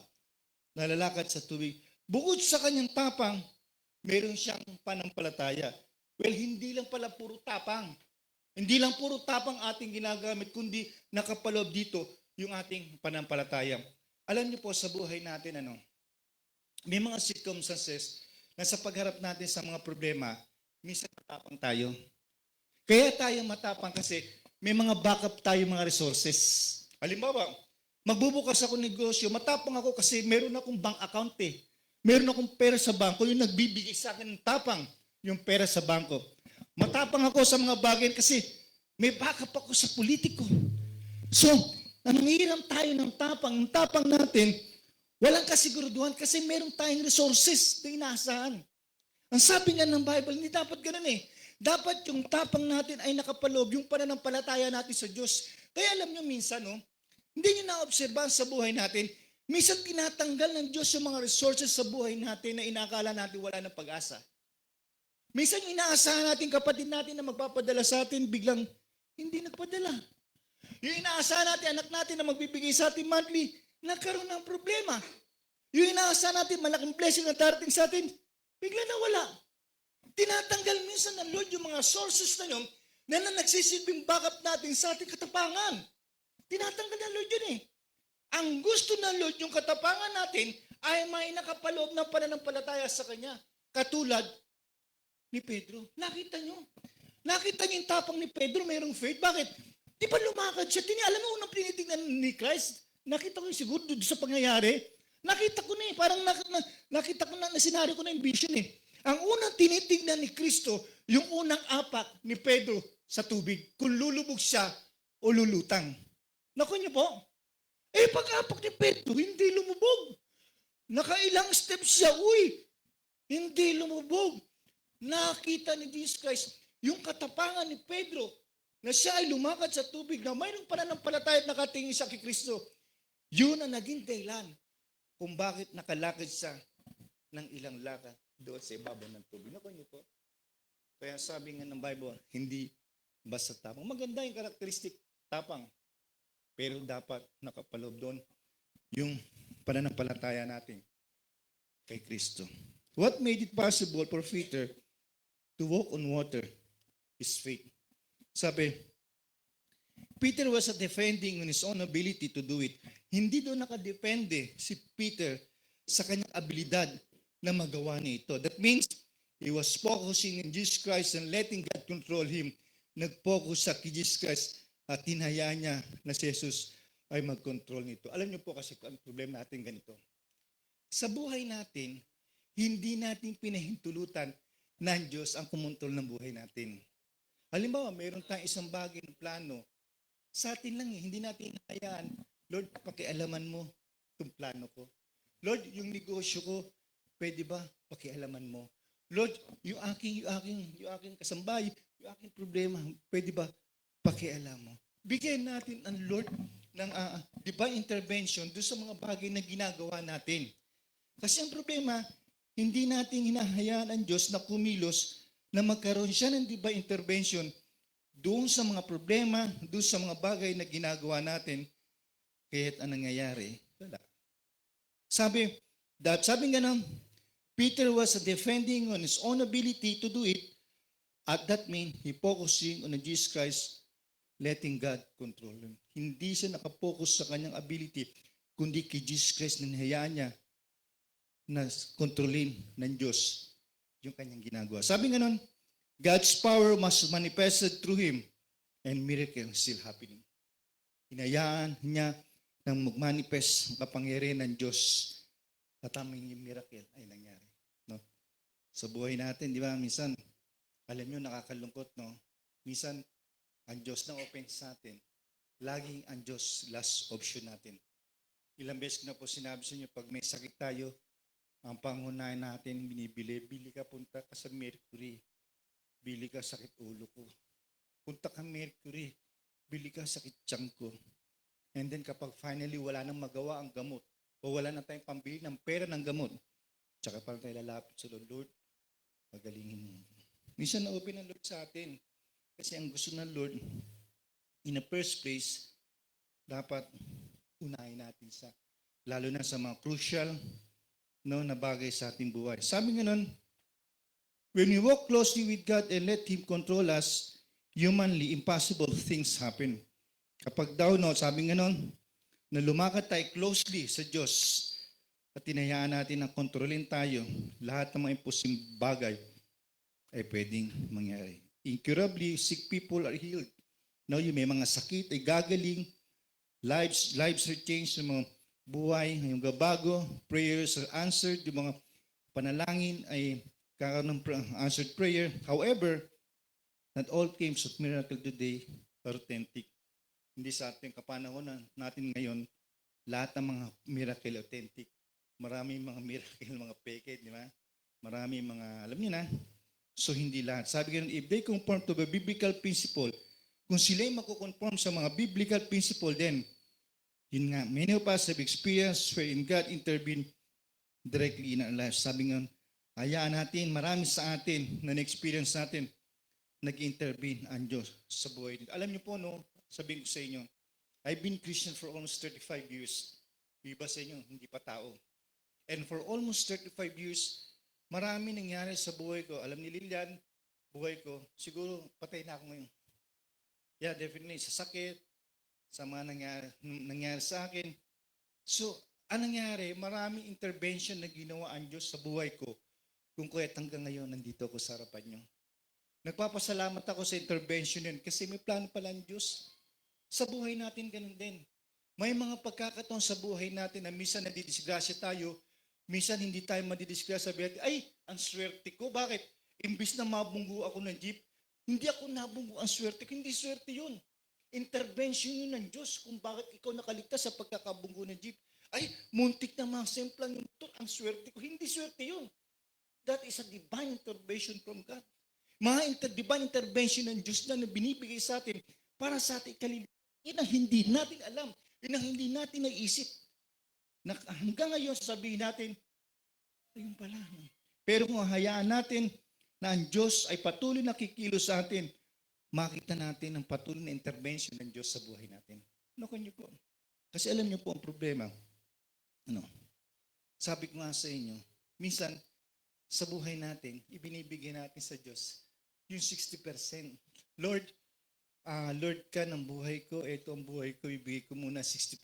na lalakad sa tubig. Bukod sa kanyang tapang, meron siyang pananampalataya. Well, hindi lang pala puro tapang. Hindi lang puro tapang ating ginagamit, kundi nakapaloob dito yung ating pananampalataya. Alam niyo po sa buhay natin, may mga circumstances na sa pagharap natin sa mga problema, minsan matapang tayo. Kaya tayo matapang kasi may mga backup tayo mga resources. Halimbawa, magbubukas ako ng negosyo, matapang ako kasi meron akong bank account eh. Meron akong pera sa bangko, yung nagbibigay sa akin ng tapang, yung pera sa bangko. Matapang ako sa mga bagay kasi may backup ako sa politiko. So, nangihiram tayo ng tapang. Ang tapang natin, walang kasiguraduhan kasi meron tayong resources na inaasahan. Ang sabi nga ng Bible, hindi dapat ganun eh. Dapat yung tapang natin ay nakapaloob, yung pananampalataya natin sa Diyos. Kaya alam nyo minsan, hindi nyo na-obserbahan sa buhay natin, minsan tinatanggal ng Diyos yung mga resources sa buhay natin na inakala natin wala ng pag-asa. Minsan yung inaasahan natin kapatid natin na magpapadala sa atin, biglang hindi nagpadala. Yung inaasahan natin anak natin na magbibigay sa atin monthly, nagkaroon ng problema. Yung inaasahan natin malaking blessing na darating sa atin, bigla nawala. Tinatanggal minsan ng Lord yung mga sources na yun na nagsisilbing backup natin sa ating katapangan. Tinatanggal ng Lord yun eh. Ang gusto ng Lord yung katapangan natin ay may nakapaloob ng pananampalataya sa Kanya. Katulad ni Pedro. Nakita nyo? Nakita nyo yung tapang ni Pedro, mayroong faith. Bakit? Di ba lumakad siya? Alam mo, unang tinitingnan ni Christ, nakita ko yung siguro doon sa pangyayari. Nakita ko na eh. Parang nakita ko na, nasinari ko na yung vision eh. Ang unang tinitingnan ni Kristo, yung unang apak ni Pedro sa tubig. Kung lulubog siya o lulutang. Naku niyo po. Pag-apak ni Pedro, hindi lumubog. Nakailang steps siya, hindi lumubog. Nakita ni Jesus Christ yung katapangan ni Pedro na siya ay lumakad sa tubig na mayroong pananampalataya at nakatingin siya kay Kristo. Yun ang naging dahilan kung bakit nakalakad siya ng ilang lakad doon sa ibabaw ng tubig. Naku niyo po. Kaya sabi nga ng Bible, hindi basta tapang. Maganda yung karakteristik tapang. Pero dapat nakapaloob doon yung pananampalataya natin kay Kristo. What made it possible for Peter to walk on water is faith. Sabi, Peter was defending on his own ability to do it. Hindi doon nakadepende si Peter sa kanyang abilidad na magawa niya ito. That means he was focusing in Jesus Christ and letting God control him. Nag-focus sa Jesus Christ at hinayaan niya na si Jesus ay mag-control nito. Alam niyo po kasi ang problema natin ganito. Sa buhay natin, hindi natin pinahintulutan ng Diyos ang kumontrol ng buhay natin. Halimbawa, mayroon tayong isang bagay ng plano. Sa atin lang hindi natin hinayaan. Lord, pakialaman mo itong plano ko. Lord, yung negosyo ko, pwede ba pakialaman mo? Lord, yung aking kasambay, yung aking problema, pwede ba pakialam mo? bigyan natin ang Lord ng divine intervention doon sa mga bagay na ginagawa natin. Kasi ang problema, hindi natin hinahayaan ang Diyos na kumilos na magkaroon siya ng divine intervention doon sa mga problema, doon sa mga bagay na ginagawa natin, kahit anong nangyayari, wala. Sabi nga nang, Peter was defending on his own ability to do it. At that means, he focusing on Jesus Christ, letting God control him. Hindi siya nakapokus sa kanyang ability, kundi kay Jesus Christ na hinayaan niya na kontrolin ng Diyos yung kanyang ginagawa. Sabi nga nun, God's power must manifested through him and miracle still happening. Hinayaan niya nang mag-manifest ang kapangyarihan ng Diyos at aming yung miracle ay nangyari. No? Sa buhay natin, di ba, minsan, alam nyo, nakakalungkot, no? Minsan, ang Diyos na open sa atin, laging ang Diyos last option natin. Ilang beses ko na po sinabi sa inyo, pag may sakit tayo, ang pangunahin natin, bili ka, punta ka sa Mercury, bili ka sakit ulo ko. Punta ka Mercury, bili ka sakit tiyan ko. And then kapag finally wala nang magawa ang gamot, o wala na tayong pambili ng pera ng gamot, tsaka parang tayo lalapit sa Lord, Lord, pagalingin mo. Minsan na-open ang Lord sa atin. Kasi ang gusto ng Lord, in the first place, dapat unahin natin sa, lalo na sa mga crucial na bagay sa ating buhay. Sabi nga nun, when we walk closely with God and let Him control us, humanly impossible things happen. Kapag daw, sabi nga nun, na lumakad tayo closely sa Diyos at tinayaan natin na kontrolin tayo, lahat ng mga imposibleng bagay ay pwedeng mangyari. Incurably, sick people are healed. No, yung may mga sakit ay gagaling, lives are changed, yung mga buhay, yung gabago, prayers are answered, yung mga panalangin ay kakaroon ng answered prayer. However, not all claims of miracle today are authentic. Hindi sa ating kapanahon natin ngayon, lahat ng mga miracle authentic. Maraming mga miracle, mga peke, di ba? Maraming mga, alam niyo na, so hindi lahat. Sabi ganun, if they conform to the biblical principle, kung sila'y makukonform sa mga biblical principle, then, yun nga, many of us have experienced wherein God intervened directly in our lives. Sabi nga, hayaan natin, marami sa atin na na-experience natin, nag-intervene ang Diyos sa buhay nito. Alam niyo po, no, sabihin ko sa inyo, I've been Christian for almost 35 years. Iba sa inyo, hindi pa tao. And for almost 35 years, marami nangyari sa buhay ko. Alam ni Lilian, buhay ko, siguro patay na ako ngayon. Yeah, definitely, sa sakit, sa mga nangyari sa akin. So, anong nangyari? Maraming intervention na ginawa ang Diyos sa buhay ko. Kung kaya't hanggang ngayon, nandito ako sa harapan nyo. Nagpapasalamat ako sa intervention yun kasi may plano pala ang Diyos. Sa buhay natin, ganun din. May mga pagkakataon sa buhay natin na minsan nadidisgrasya tayo, minsan hindi tayo madidisgrasya. Ay, ang swerte ko. Bakit? Imbis na mabunggo ako ng jeep, hindi ako nabunggo ang swerte ko. Hindi swerte yun. Intervention yun ng Diyos kung bakit ikaw nakaligtas sa pagkakabunggo ng jeep. Ay, muntik na mga semplang yung ang swerte ko. Hindi swerte yun. That is a divine intervention from God. Mga divine intervention ng Diyos na binibigay sa atin para sa ating kaliliwan. Yan ang hindi natin alam. Yan ang hindi natin naisip. Na hanggang ngayon, sasabihin natin, ayun pala. Pero kung hayaan natin na ang Diyos ay patuloy na kikilos sa atin, makita natin ang patuloy na intervention ng Diyos sa buhay natin. Ano niyo po? Kasi alam niyo po ang problema. Sabi ko nga sa inyo, minsan, sa buhay natin, ibinibigay natin sa Diyos yung 60%. Lord ka ng buhay ko, ito ang buhay ko, ibigay ko muna 60%.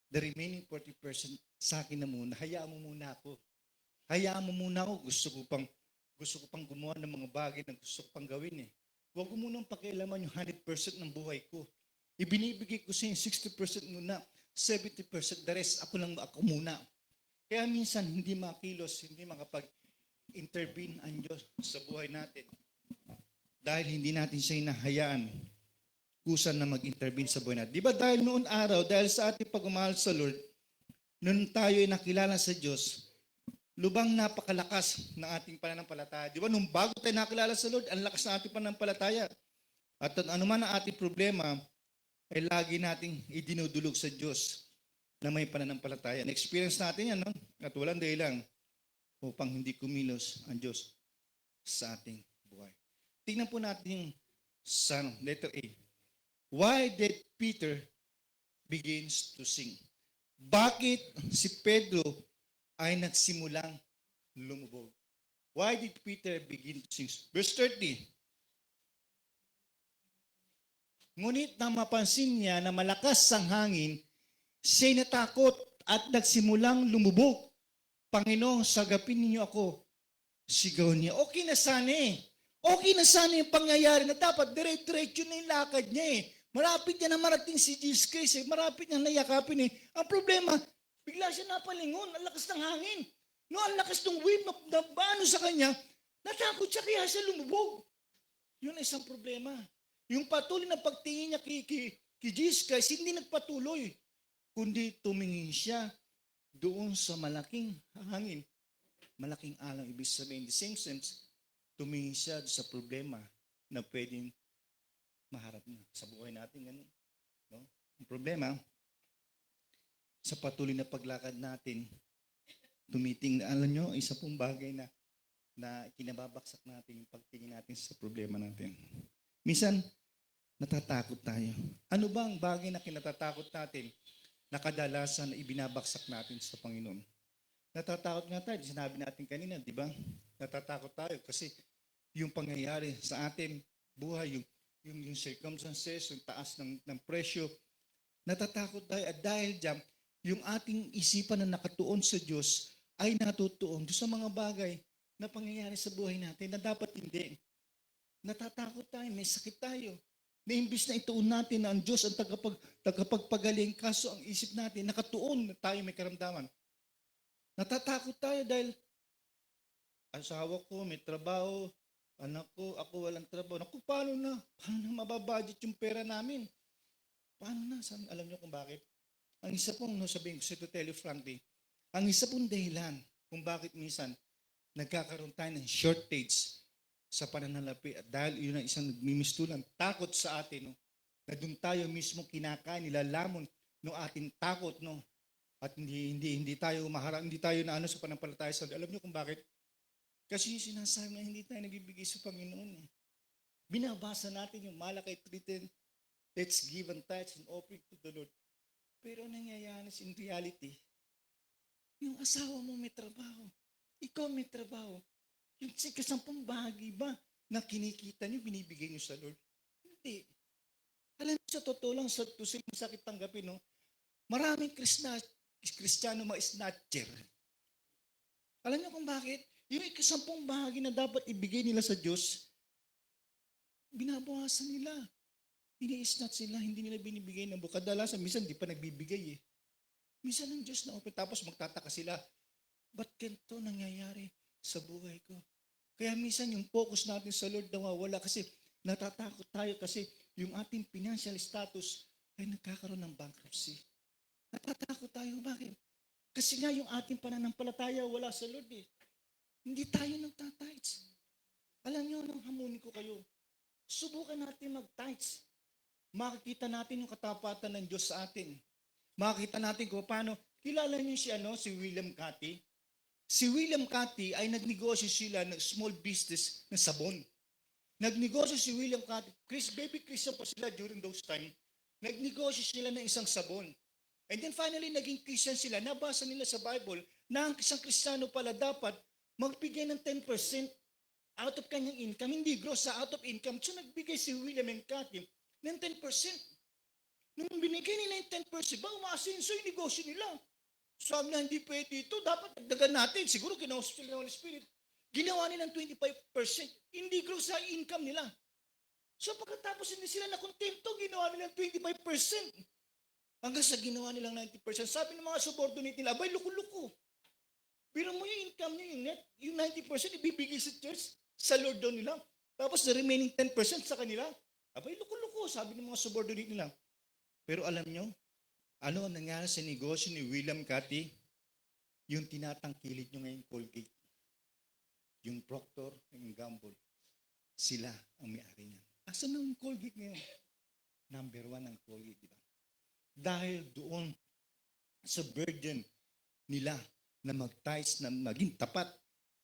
The remaining 40% sa akin na muna, hayaan mo muna ako. Hayaan mo muna ako, gusto ko pang gumawa ng mga bagay na gusto ko pang gawin eh. Huwag ko munang pakialaman yung 100% ng buhay ko. Ibinibigay ko sa yung 60% muna, 70% the rest, ako muna. Kaya minsan hindi makilos, hindi makapag-intervene ang Diyos sa buhay natin. Dahil hindi natin siya hinahayaan kusan na mag-intervene sa buhay natin. Di ba dahil noon araw, dahil sa ating pagmamahal sa Lord, noon tayo ay nakilala sa Diyos, lubang napakalakas ng ating pananampalataya. Di ba nung bago tayo nakilala sa Lord, ang lakas ng ating pananampalataya. At ano man ang ating problema, ay lagi nating idinudulog sa Diyos na may pananampalataya. Na-experience natin yan, no? At walang dahilan upang hindi kumilos ang Diyos sa ating buhay. Tingnan po natin yung sa letter A. Why did Peter begins to sing? Bakit si Pedro ay nagsimulang lumubog? Why did Peter begin to sing? Verse 30. Ngunit nang mapansin niya na malakas ang hangin, siya'y natakot at nagsimulang lumubog. Panginoon, sagapin ninyo ako. Sigaw niya. Okay na sana eh. Okay na sana yung pangyayari na dapat dire-diretso na yung lakad niya eh. Malapit niya na marating si Jesus Christ eh. Malapit niya na yakapin eh. Ang problema, bigla siya napalingon. Ang lakas ng hangin. No, ang lakas ng wind na baano sa kanya, natakot siya kaya siya lumubog. Yun ay isang problema. Yung patuloy na pagtingin niya kay Jesus Christ, hindi nagpatuloy, kundi tumingin siya doon sa malaking hangin. Malaking alam, ibig sabihin, in the same sense, tumingin siya sa problema na pwedeng maharap niya sa buhay natin. Ganun. No? Ang problema, sa patuloy na paglakad natin, alam nyo, isa pong bagay na kinababaksak natin yung pagtingin natin sa problema natin. Minsan, natatakot tayo. Ano ba ang bagay na kinatatakot natin na kadalasan na ibinabaksak natin sa Panginoon? Natatakot nga tayo, sinabi natin kanina, di ba? Natatakot tayo kasi yung pangyayari sa atin, buhay, yung circumstances, yung taas ng presyo, natatakot tayo at dahil dyan, yung ating isipan na nakatuon sa Diyos ay natutuon sa mga bagay na pangyayari sa buhay natin na dapat hindi. Natatakot tayo, may sakit tayo. Na imbis na ituon natin na ang Diyos ang tagapagpagaling, kaso ang isip natin, nakatuon na tayo may karamdaman. Natatakot tayo dahil asawa ko, may trabaho, anak ko, ako walang trabaho. Naku, paano na? Paano na mababudget yung pera namin? Paano na? Alam niyo kung bakit? Ang isa pong, sabihin ko, to tell you frankly, ang isa pong dahilan kung bakit minsan nagkakaroon tayo ng shortage sa pananalapi at dahil yun ang isang nagmimistulan, takot sa atin, no? Na doon tayo mismo kinakain, nilalamon ng ating takot, no? At hindi tayo maharap, hindi tayo na sa panampalataya sa Diyos. Alam niyo kung bakit? Kasi yung sinasabi na hindi tayo nagbibigay sa Panginoon. Eh. Binabasa natin yung Malakay 3:10, let's give and tithes and offering to the Lord. Pero nangyayari in reality, yung asawa mo may trabaho, ikaw may trabaho, yung kasampung bahagi ba na kinikita niyo, binibigay niyo sa Lord? Hindi. Alam niyo, sa totoo lang, sa sakit tanggapin, no? Maraming Kristiyano mga snatcher. Alam niyo kung bakit? Yung ikasampung bahagi na dapat ibigay nila sa Diyos, binabawasan nila. Ini-snatch sila, hindi nila binibigay ng buka. Kadalasan, minsan di pa nagbibigay eh. Minsan ang Diyos na open, tapos magtataka sila, ba't ganito nangyayari sa buhay ko? Kaya minsan yung focus natin sa Lord nawawala kasi natatakot tayo kasi yung ating financial status ay nagkakaroon ng bankruptcy. Natatakot tayo. Bakit? Kasi nga yung ating pananampalataya wala sa Lord eh. Hindi tayo nagtatights. Alam nyo, nang hamunin ko kayo, subukan natin mag-tithes. Makikita natin yung katapatan ng Diyos sa atin. Makikita natin kung paano. Kilala niyo si William Cathy? Si William Cathy ay nagnegosyo sila ng small business ng sabon. Nagnegosyo si William Cathy, baby Christian pa sila during those time. Nagnegosyo sila ng isang sabon. And then finally, naging Christian sila. Nabasa nila sa Bible na ang isang Kristiyano pala dapat magbigay ng 10% out of kanyang income. Hindi gross, out of income. So nagbigay si William and Cathy ng 10%. Nung binigay nila yung 10%, ba umaasenso yung negosyo nila? Sabi na, hindi pwede ito. Dapat dagdagan natin. Siguro ginawa sila ng Holy Spirit. Ginawa nilang 25%. Hindi gross sa income nila. So pagkatapos hindi sila nakontento, ginawa nilang 25%. Hanggang sa ginawa nilang 90%. Sabi ng mga subordinate nila, abay, luko-luko. Pero mo yung income niyo, yung net, yung 90% ibibigay sa church, sa Lord daw nila. Tapos the remaining 10% sa kanila, abay, luko-luko, sabi ng mga subordinate nila. Pero alam nyo, ano ang nangyari sa negosyo ni William Cathy? Yung tinatangkilik nyo ngayon Colgate. Yung Procter, yung Gamble. Sila ang may-ari niyan. Asan ang Colgate ngayon? Number 1 ang Colgate, di ba? Dahil doon sa burden nila na mag-ties, na maging tapat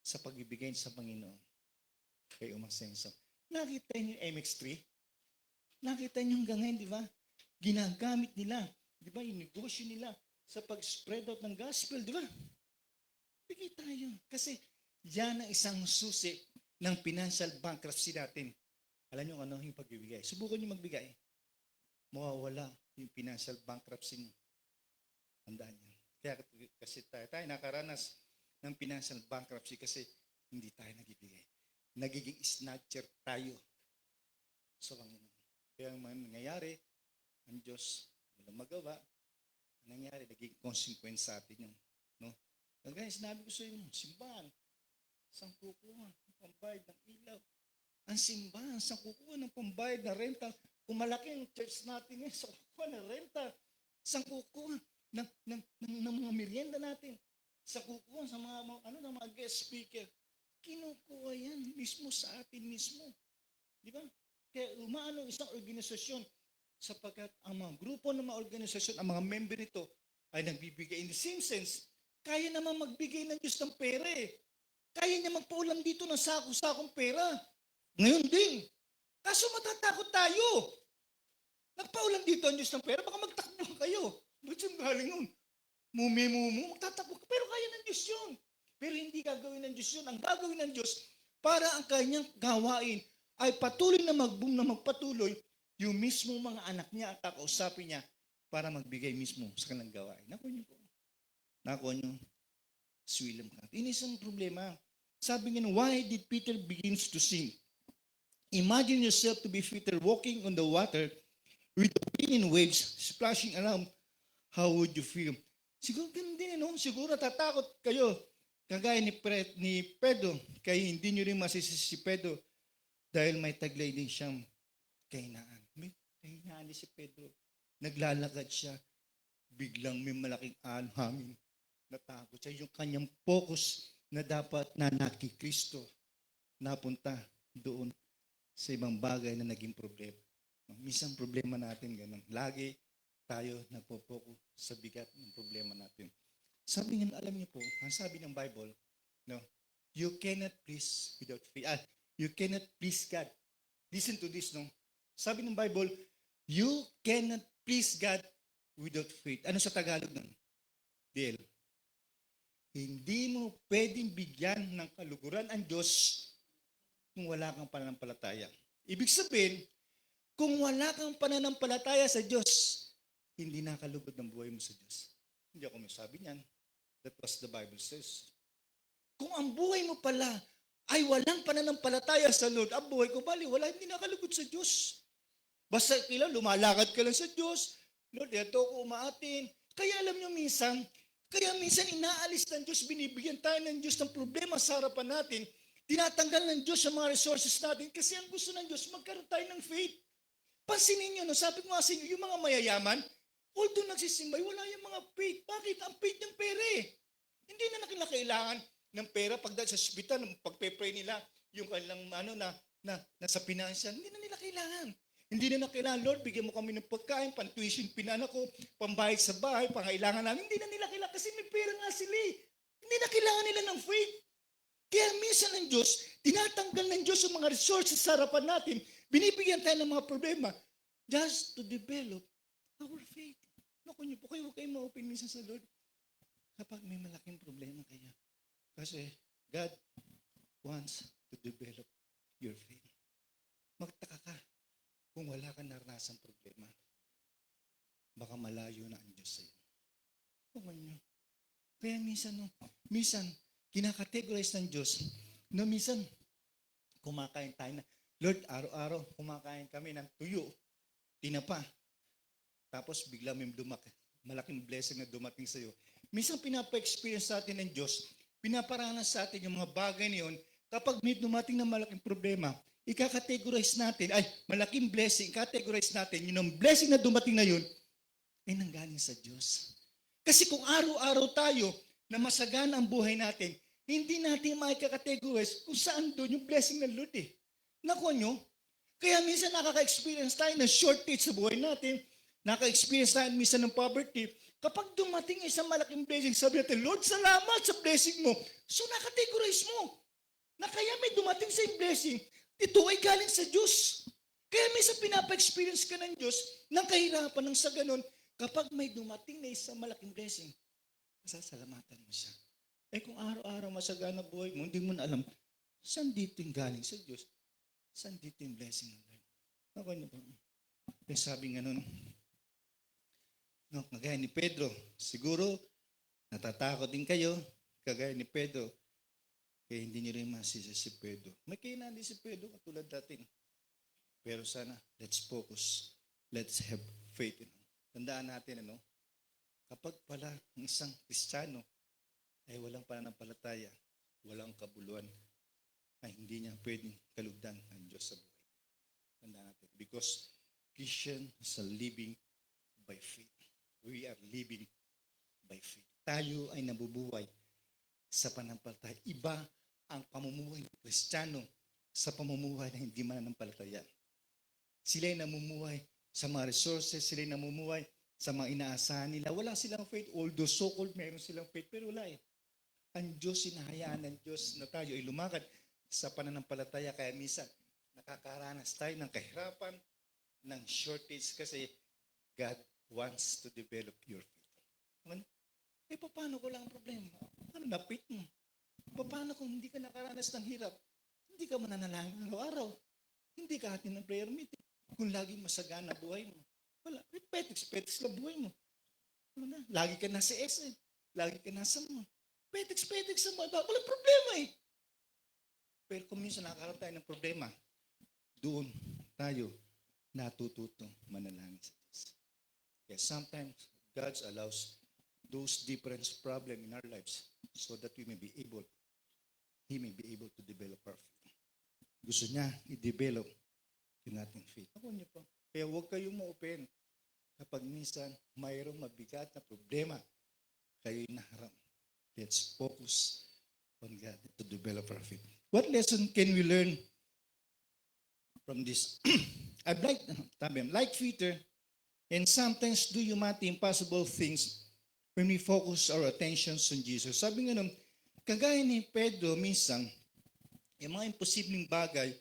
sa pagbibigay sa Panginoon. Kay Umasenso. Nakita niyo yung MX3? Nakita niyo hanggang ngayon, di ba? Ginagamit nila, di ba, yung negosyo nila sa pag-spread out ng gospel, di ba? Bigay tayo. Kasi yan ang isang susi ng financial bankruptcy natin. Alam niyo ano yung pagbibigay? Subukan niyo magbigay. Mawawala yung financial bankruptcy niyo. Tandaan niyo. Kaya kasi tayo nakaranas ng financial bankruptcy kasi hindi tayo nagbibigay. Nagiging snatcher tayo sa Panginoon. Kaya ang nangyayari, ang Diyos walang magawa. Ang nangyayari, naging consequence sa atin yun. No? Kaya sinabi ko sa inyo, simbahan, saan kukuha ng pambayad ng ilaw? Ang simbahan, saan kukuha ng pambayad na renta? Kung malaki ang church natin, saan kukuha ng renta? Saan kukuha ng mga merienda natin? Saan kukuha sa ng mga guest speaker? Kinukuha yan mismo sa atin mismo. Di ba? Kaya umaano isang organisasyon sapagkat ang mga grupo ng mga organisasyon, ang mga member nito ay nagbibigay. In the same sense, kaya naman magbigay ng Diyos ng pera eh. Kaya niya magpaulam dito ng sako-sakong pera. Ngayon din. Kaso matatakot tayo. Nagpaulam dito ang Diyos ng pera, baka magtakbo kayo. Ba't yung galing nun? Mumu, magtatakbo ka. Pero kaya ng Diyos yun. Pero hindi gagawin ng Diyos yun. Ang gagawin ng Diyos, para ang kanyang gawain ay patuloy na mag-boom na magpatuloy yung mismo mga anak niya at kakausapin niya para magbigay mismo sa kanilang gawain. Nakuha niyo po. Nakuha niyo si William Cant. Ini isang problema. Sabi niya, why did Peter begins to sing? Imagine yourself to be Peter walking on the water with the wind and waves splashing around. How would you feel? Siguro ganun din, no? Siguro tatakot kayo. Kagaya ni Pedro, kaya hindi nyo rin masisisi si Pedro dahil may taglay din siyang kahinaan. May kahinaan din si Pedro. Naglalakad siya. Biglang may malaking hangin. Natakot siya. Yung kanyang focus na dapat na nakikristo napunta doon sa ibang bagay na naging problema. Minsan problema natin ganun. Lagi tayo nagpo-focus sa bigat ng problema natin. Sabi nga, alam niyo po, ang sabi ng Bible, no, you cannot please without faith. You cannot please God. Listen to this, no? Sabi ng Bible, you cannot please God without faith. Ano sa Tagalog nun? Del. Hindi mo pwedeng bigyan ng kaluguran ang Diyos kung wala kang pananampalataya. Ibig sabihin, kung wala kang pananampalataya sa Diyos, hindi nakalugod ng buhay mo sa Diyos. Hindi ako may sabi niyan. That was the Bible says. Kung ang buhay mo pala ay walang pananampalataya sa Lord, ang buhay ko bali, wala, hindi nakalugod sa Diyos. Basta kailan, lumalakad ka lang sa Diyos. Lord, ito ko umaatin. Kaya alam niyo minsan inaalis ng Diyos, binibigyan tayo ng Diyos ng problema sa harapan natin. Tinatanggal ng Diyos ang mga resources natin kasi ang gusto ng Diyos, magkaroon tayo ng faith. Pansinin niyo, no? Sabi ko nga sa inyo, yung mga mayayaman, although nagsisimbay, wala yung mga faith. Bakit? Ang faith ng pera eh. Hindi na kailangan ng pera pagdaan sa ospital, pagpe-pray nila, yung kanilang nasa financial, hindi na nila kailangan. Hindi na kailangan, Lord, bigyan mo kami ng pagkain, pan-tuition pinana ko, pambayad sa bahay, pangailangan namin. Hindi na nila kailangan kasi may pera nga sila eh. Hindi na kailangan nila ng faith. Kaya minsan ng Diyos, tinatanggal ng Diyos yung mga resources sa harapan natin, binibigyan tayo ng mga problema just to develop our faith. Naku niyo po, huwag kayo ma-open minsan sa Lord kapag may malaking problema kayo. Kasi God wants to develop your faith. Magtaka ka kung wala kang naranasang problema. Baka malayo na ang Diyos sa iyo. Huwag niyo. Kaya minsan, kinakategorize ng Diyos, no, minsan, kumakain tayo na, Lord, araw-araw, kumakain kami ng tuyo, tinapa. Tapos bigla may malaking blessing na dumating sa iyo. Minsan pinapa-experience sa atin ng Diyos, pinaparanas sa atin yung mga bagay na yun, kapag may dumating na malaking problema, ika-categorize natin, ay malaking blessing, categorize natin, yung blessing na dumating na yun, ay nanggaling sa Diyos. Kasi kung araw-araw tayo na masagana ang buhay natin, hindi natin maika-categorize kung saan doon yung blessing ng Lord eh. Nakuha nyo, Kaya minsan nakaka-experience tayo ng shortage sa buhay natin. Nakaka-experience tayo minsan ng poverty. Kapag dumating isang malaking blessing, sabi natin, Lord, salamat sa blessing mo. So nakategorize mo na kaya may dumating sa blessing, ito ay galing sa Diyos. Kaya minsan pinapa-experience ka ng Diyos ng kahirapan ng sa ganun. Kapag may dumating na isang malaking blessing, masasalamatan mo siya. Eh kung araw-araw masagana buhay mo, hindi mo na alam, saan dito yung galing sa Diyos? Saan dito yung blessing ng Lord? Ako niyo po. Kaya sabi nga nun, no, kagaya ni Pedro, siguro natatakot din kayo, kagaya ni Pedro, kaya hindi niyo rin masisi si Pedro. May kainan din si Pedro katulad natin. Pero sana, let's focus. Let's have faith in Him. Tandaan natin, kapag pala ng isang Kristiyano ay walang pananampalataya, walang kabuluhan, ay hindi niya pwedeng kalugdan ang Diyos sa buhay. Tandaan natin. Because Christian is a living by faith. We are living by faith. Tayo ay nabubuhay sa pananampalataya. Iba ang pamumuhay ng Kristiyano sa pamumuhay na hindi mananampalataya. Sila ay namumuhay sa mga resources, sila ay namumuhay sa mga inaasahan nila. Wala silang faith, although so-called meron silang faith, pero wala eh. Ang Diyos, sinahayaan ng Diyos na tayo ay lumakad sa pananampalataya. Kaya minsan, nakakaranas tayo ng kahirapan, ng shortage kasi God wants to develop your faith. Ano? Eh, paano ko lang ang problema? Ano na faith mo? Paano kung hindi ka nakaranas ng hirap? Hindi ka mananalangin araw-araw. Hindi ka hatin ng prayer meeting. Kung laging masagana buhay mo. Wala. Petiks lang buhay mo. Ano na? Lagi ka nasa SM. Lagi ka nasa mo. Petiks sa mo. Walang problema eh. Pero kung minsan nakakaroon tayo ng problema, doon tayo natututong manalangin sa Diyos. Yes, sometimes God allows those different problems in our lives so that He may be able to develop our faith. Gusto niya i-develop yung ating faith. Ako niyo po. Kaya huwag kayong ma-open kapag minsan mayroong mabigat na problema kayo'y naharap. Let's focus on God to develop our faith. What lesson can we learn from this? I'd like Peter, and sometimes do humanity impossible things when we focus our attentions on Jesus. Sabi nga nun, kagaya ni Pedro, minsan, yung mga imposibleng bagay,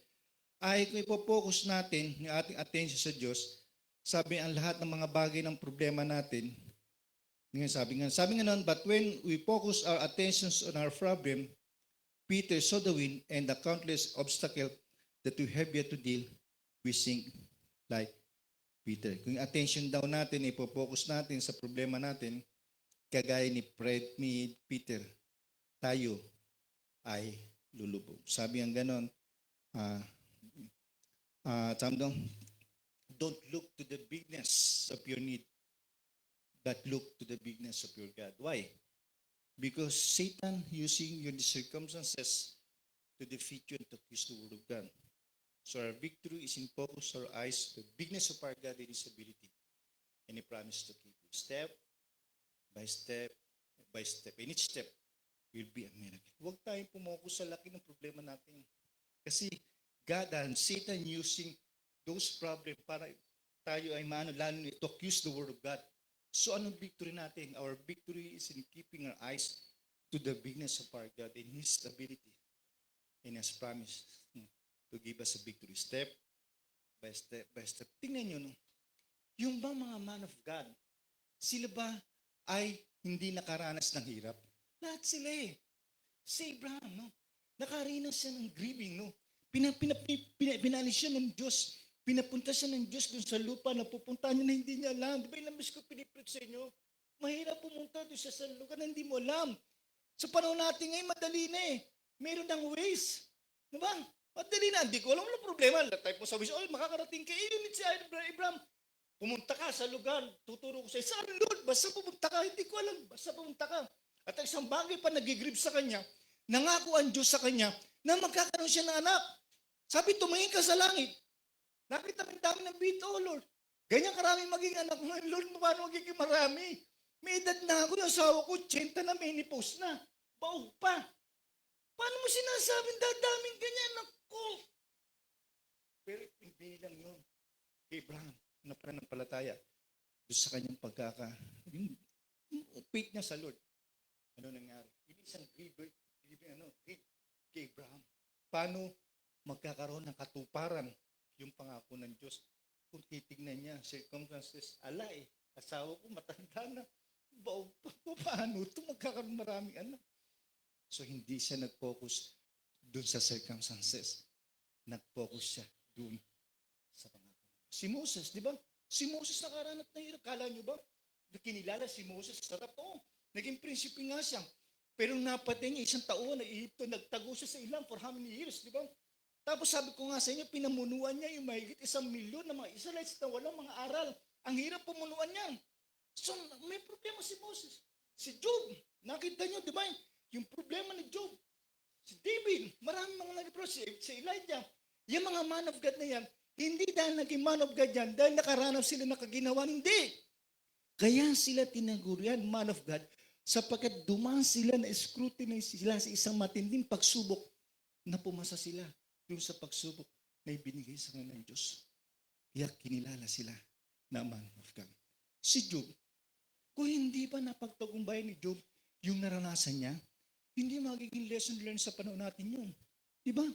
ay kung ipopokus natin yung ating attention sa Diyos, sabi ang lahat ng mga bagay ng problema natin, sabi nga nun, but when we focus our attentions on our problem, Peter saw the wind and the countless obstacles that we have yet to deal, we sink like Peter. Kung yung attention daw natin, ipopokus natin sa problema natin, kagaya ni Peter, tayo ay lulubog. Sabi ang ganon, don't look to the bigness of your need, but look to the bigness of your God. Why? Because Satan using your circumstances to defeat you and to twist the word of God. So our victory is in focus our eyes to the bigness of our God and His ability. And He promised to keep you step by step by step. And each step will be a miracle. Huwag tayong pumokus sa laki ng problema natin. Kasi God and Satan using those problems para tayo ay lalo to accuse the word of God. So anong victory natin? Our victory is in keeping our eyes to the bigness of our God and His ability. And His promise to give us a victory step by step by step. Tingnan nyo, yung ba mga man of God, sila ba ay hindi nakaranas ng hirap? Lahat sila eh. Si Abraham, nakarinas siya ng grieving, pinalis siya ng Diyos. Pinapunta siya ng Diyos dun sa lupa na pupuntahan niya na hindi niya alam. Di ba ilang beses ko pinipreach sa inyo? Mahirap pumunta doon sa lugar na hindi mo alam. Sa panahon natin ngayon, madali na eh. Meron ng ways. Diba? Madali na. Hindi ko alam ang problema. Type mo sa ways, makakarating ka. Yun si Abraham. Pumunta ka sa lugar. Tuturo ko sa'yo. Saan, Lord? Basta pumunta ka. Hindi ko alam. Basta pumunta ka. At ang isang bagay pa nag-grieve sa kanya, nangako ang Diyos sa kanya na magkakaroon siya ng anak. Sabi, tumingin ka sa langit. Nakita ang dami ng bito, Lord. Ganyan karami maging anak mo, Lord, paano magiging marami? May edad na ako, yung asawa ko, 80 na, menopause na. Baog pa. Paano mo sinasabing dadaming ganyan? Ako. Pero binilang yun kay Abraham na pananampalataya doon sa kanyang yung faith niya sa Lord. Ano nangyari? Hindi isang grave kay Abraham. Paano magkakaroon ng katuparan yung pangako ng Diyos? Kung titignan niya, circumstances, asawa ko matanda na. Paano ito magkakaroon maraming anak? So hindi siya nag-focus dun sa circumstances. Nag-focus siya dun sa pangako. Si Moses, di ba? Si Moses nakaranap na hirap. Kala nyo ba? Kinilala si Moses, sarap po. Naging prinsipe nga siya. Pero napatay niya isang taon na Egypto, nagtago siya sa ilang for how many years, di ba? Tapos sabi ko nga sa inyo, pinamunuan niya yung mahigit 1,000,000 na mga Israelites na walang mga aral. Ang hirap pumunuan niya. So, may problema si Moses. Si Job, nakita niyo, di ba? Yung problema ni Job. Si David, maraming mga nag-process. Si Elijah, yung mga man of God na yan, hindi dahil naging man of God yan, dahil nakaranap sila na kaginawa, hindi. Kaya sila tinagurian, man of God, sapagkat dumaan sila na scrutinize sila sa isang matinding pagsubok na pumasa sila yung sa pagsubok na ibinigay sa kanila ng Diyos. Kaya kinilala sila na man of God. Si Job, kung hindi pa napagtagumpay ni Job yung naranasan niya, hindi magiging lesson learned sa panahon natin yun. Di ba?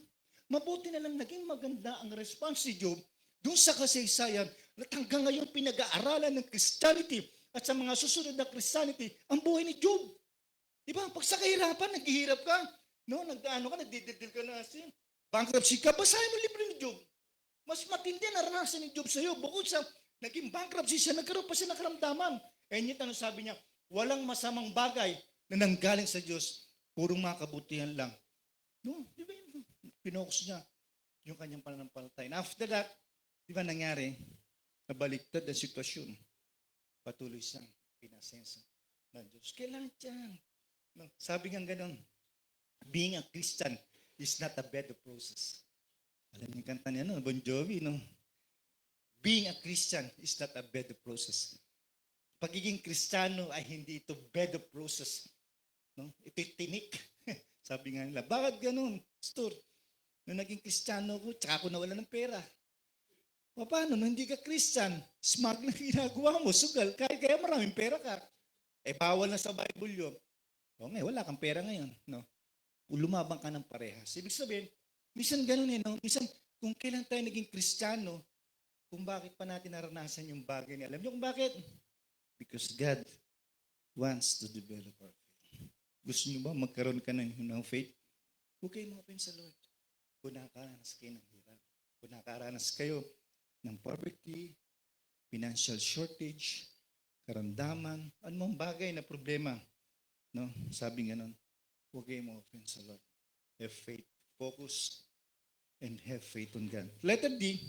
Mabuti na lang naging maganda ang response si Job doon sa kasaysayan at hanggang ngayon pinag-aaralan ng Christianity at sa mga susunod na Christianity ang buhay ni Job. Di ba? Pag sa kahirapan, naghihirap ka. No? Nagdidil ka na sin. Bankruptcy ka, basahin mo libre ni Job. Mas matindi ang naranasan ni Job sa iyo. Bukod sa naging bankruptcy siya, nagkaroon pa siya ng karamdaman. Yet, ano sabi niya? Walang masamang bagay na nanggaling sa Diyos. Purong mga kabutihan lang. No? Di ba yun? Pinokus niya yung kanyang pananampalataya. And after that, di ba nangyari? Nabaliktad ang sitwasyon. Patuloy siyang pinasensa ng Diyos. Kailangan dyan. No? Sabi nga ganun, being a Christian is not a better process. Alam niyo yung kanta niya, no? Bon Jovi, no? Being a Christian is not a better process. Pagiging Kristiyano ay hindi ito better process. No? Ito'y tinik. Sabi nga nila, bakit ganun? Pastor, nung naging Kristiyano ko, tsaka ako nawala ng pera. O paano? Nung hindi ka Christian, smart na ginagawa mo, sugal, kaya maraming pera ka. Bawal na sa Bible yun. O ngayon, wala kang pera ngayon. No? Lumabang ka ng parehas. Ibig sabihin, minsan ganun no? Minsan, kung kailan tayo naging Kristiyano, kung bakit pa natin naranasan yung bagay niya. Alam niyo kung bakit? Because God wants to develop our faith. Gusto niyo ba magkaroon ka ng faith? Huwag kayo ma-open sa Lord. Kung nakaranas kayo ng hirap, kung nakaranas kayo ng poverty, financial shortage, karamdaman, anumang bagay na problema, no? Sabi nga nun, huwag kayo ma-open sa Lord. Have faith, focus, and have faith on God. Letter D,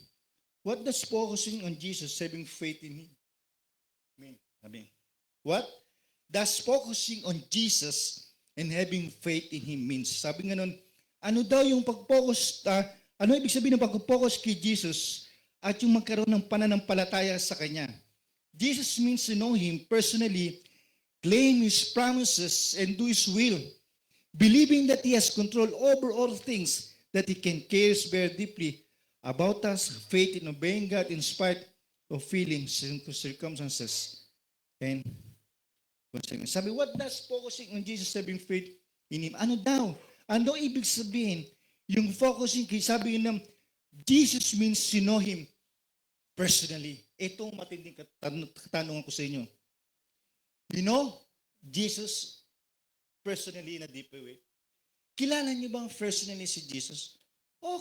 what does focusing on Jesus, having faith in Him mean? What does focusing on Jesus and having faith in Him means? Sabi nga nun, ano daw yung pag-focus, ano ibig sabihin ng pag-focus kay Jesus at yung magkaroon ng pananampalataya sa Kanya? Jesus means to know Him personally, claim His promises, and do His will, believing that He has control over all things, that He can care very deeply about us, faith in obeying God in spite of feelings and circumstances. And sabi, what does focusing on Jesus having faith in Him? Ano daw? Ano ibig sabihin? Yung focusing, sabi ng Jesus means to know Him personally. Itong matinding katanungan ko sa inyo. You know Jesus personally in a deeper way? Kilala niyo bang personally si Jesus?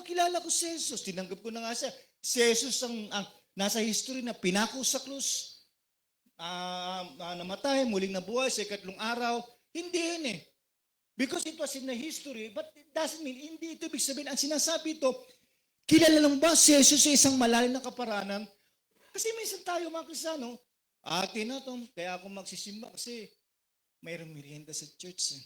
Kilala ko si Jesus. Tinanggap ko na nga siya. Si Jesus ang nasa history na pinako sa krus. Namatay, muling nabuhay sa ikatlong araw. Hindi yun eh. Because it was in the history, but it doesn't mean, hindi ito ibig sabihin. Ang sinasabi ito, kilala lang ba si Jesus sa isang malalim na kaparanan? Kasi minsan tayo mga Kristiyano, akin na ito, kaya ako magsisimba kasi mayroong merienda sa church.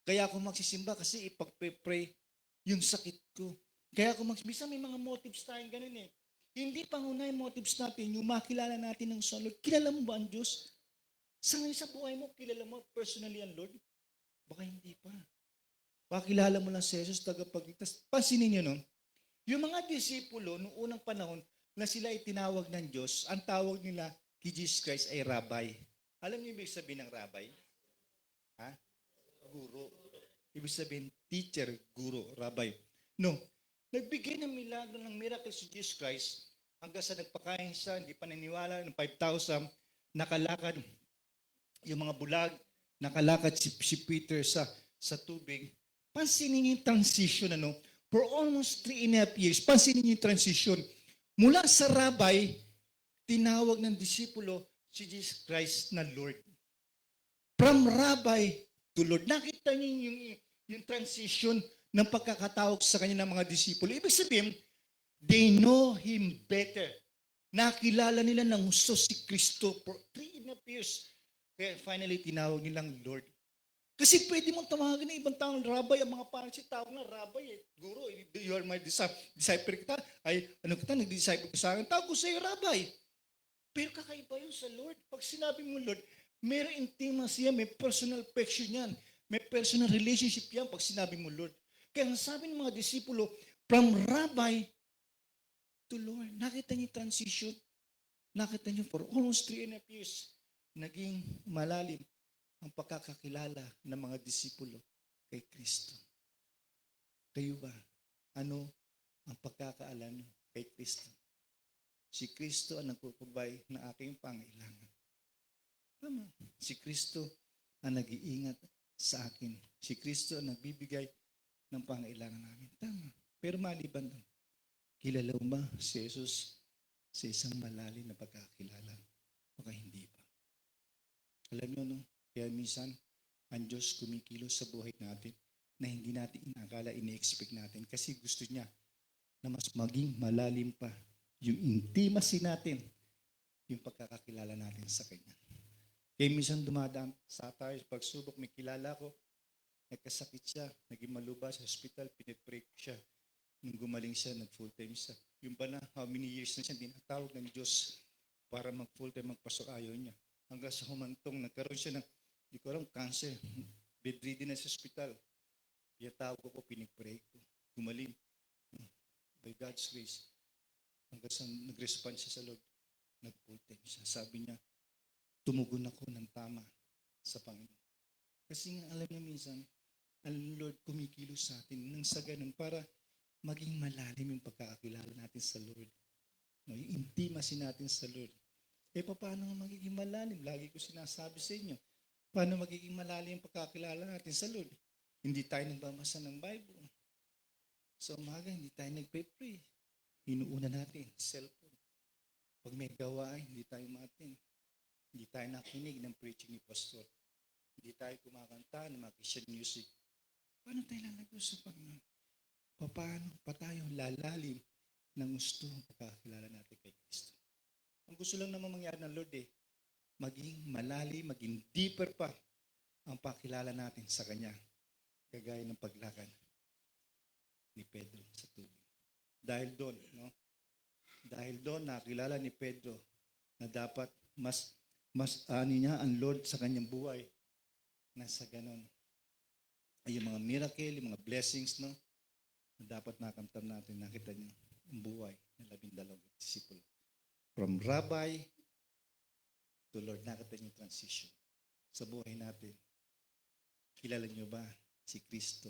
Kaya ako magsisimba kasi ipag-pray yung sakit ko. Kaya ako magsisimba, may mga motives tayong ganun eh. Hindi pangunay motives natin, yung makilala natin ng Lord. Kilala mo ba ang Diyos? Sa ngayon sa buhay mo, kilala mo personally ang Lord? Baka hindi pa. Baka kilala mo lang si Jesus, tagapagligtas. Pansinin niyo, no? Yung mga disipulo, noong unang panahon, na sila ay tinawag ng Diyos, ang tawag nila kay Jesus Christ ay Rabbi. Alam niyo ibig sabihin ng Rabbi? Ha? Guro. Ibig sabihin, teacher, guro, Rabbi. No. Nagbigay ng milagro ng miracle si Jesus Christ hanggang sa nagpakain siya, hindi pa naniniwala, ng 5,000, nakalakad yung mga bulag, nakalakad si Peter sa tubig. Pansinin niyo yung transition, ano? For almost 3.5 years, pansinin niyo yung transition. Mula sa rabbi, tinawag ng disipulo si Jesus Christ na Lord. From rabbi to Lord. Nakita niyo yung transition ng pagkakatawag sa kanya ng mga disipulo. Ibig sabihin, they know Him better. Nakilala nila ng gusto si Kristo for 3.5 years. Kaya finally, tinawag nilang Lord. Kasi pwede mong tawagan ng ibang taong rabbi, ang mga parang si tawag na rabbi, guro, you are my disciple kita, ay ano kita, nag-disciple ka sa akin, tawag ko sa'yo rabbi. Pero kakaiba yun sa Lord. Pag sinabi mo Lord, mayroong intimacy yan, may personal affection yan, may personal relationship yan pag sinabi mo Lord. Kaya ang sabi ng mga disipulo, from rabbi to Lord, nakita niyo transition, nakita niyo for almost 3.5 years, naging malalim ang pagkakakilala ng mga disipulo kay Kristo. Kayo ba? Ano ang pagkakaalam niyo kay Kristo? Si Kristo ang nagpuprovide ng aking pangailangan. Tama. Si Kristo ang nag-iingat sa akin. Si Kristo ang nagbibigay ng pangailangan namin. Tama. Pero maliban doon, kilala mo ba si Jesus sa isang malalim na pagkakilala? Baka hindi pa. Alam niyo, no? Kaya minsan, ang Diyos kumikilos sa buhay natin na hindi natin inakala, ini-expect natin. Kasi gusto niya na mas maging malalim pa yung intimacy natin, yung pagkakakilala natin sa Kanya. Kaya minsan dumadaan sa tayo, pagsubok, may kilala ko, nagkasakit siya, naging malubha sa hospital, pinipray ko siya. Nung gumaling siya, nag-full-time siya. Yung ba na, how many years na siya, tinatawag ng Diyos para mag-full-time, magpasok, ayaw niya. Hanggang sa humantong, nagkaroon siya ng, di ko alam, cancer, bedridden na sa hospital. Pinatawag ko, pinipray ko, gumaling. By God's grace, hanggang sa nag-respond siya sa Lord, nag-full-time siya. Sabi niya, tumugon ako ng tama sa Panginoon. Kasi nga alam niya minsan, ang Lord kumikilos sa atin nang sa ganun para maging malalim yung pagkakakilala natin sa Lord. No, yung intimacy natin sa Lord. Paano nga magiging malalim? Lagi ko sinasabi sa inyo, paano magiging malalim yung pagkakilala natin sa Lord? Hindi tayo nagbabasa ng Bible. Sa umaga, hindi tayo nagpe-pray. Inuuna natin, cellphone. Pag may gawain, hindi tayo ma-attend. Hindi tayo nakinig ng preaching ni Pastor. Hindi tayo kumakanta ng mga Christian music. Paano tayo lalago sa Panginoon? Paano pa tayo lalalim ng gusto ang pagkakilala natin kay Kristo? Ang gusto lang naman mangyari ng Lord maging malalim, maging deeper pa ang pakilala natin sa Kanya. Kagaya ng paglakad ni Pedro sa tubig. Dahil doon, no? Dahil doon nakilala ni Pedro na dapat mas niya ang Lord sa kanyang buhay na sa ganon. Ay yung mga miracle, yung mga blessings, no? Na dapat makamtam natin, nakita niyo ang buhay ng 12 disipulo. From rabbi to Lord, nakita niyo transition sa buhay natin. Kilala niyo ba si Kristo?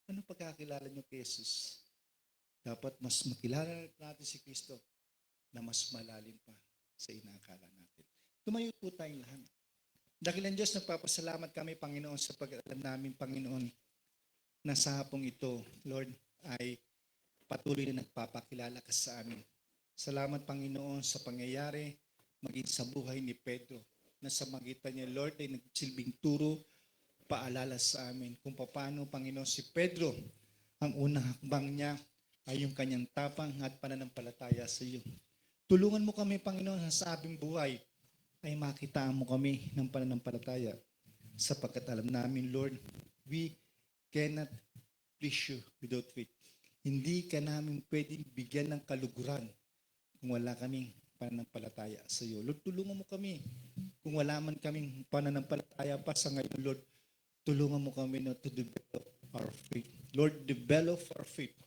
Ano pagkakilala niyo kay Jesus? Dapat mas makilala natin si Kristo na mas malalim pa sa inaakala natin. Tumayo po tayong lahat. Dakilang Diyos, nagpapasalamat kami, Panginoon, sa pag-alam namin, Panginoon, na sa hapong ito, Lord, ay patuloy na nagpapakilala ka sa amin. Salamat, Panginoon, sa pangyayari, maging sa buhay ni Pedro, na sa magitan niya, Lord, ay nagsilbing turo, paalala sa amin kung paano, Panginoon, si Pedro, ang unang hakbang niya ay yung kanyang tapang at pananampalataya sa iyo. Tulungan mo kami, Panginoon, sa aming buhay ay makitaan mo kami ng pananampalataya sapagkat alam namin, Lord, we cannot please you without faith. Hindi ka namin pwedeng bigyan ng kaluguran kung wala kaming pananampalataya sa iyo. Lord, tulungan mo kami. Kung wala man kaming pananampalataya pa sa ngayon, Lord, tulungan mo kami to develop our faith. Lord, develop our faith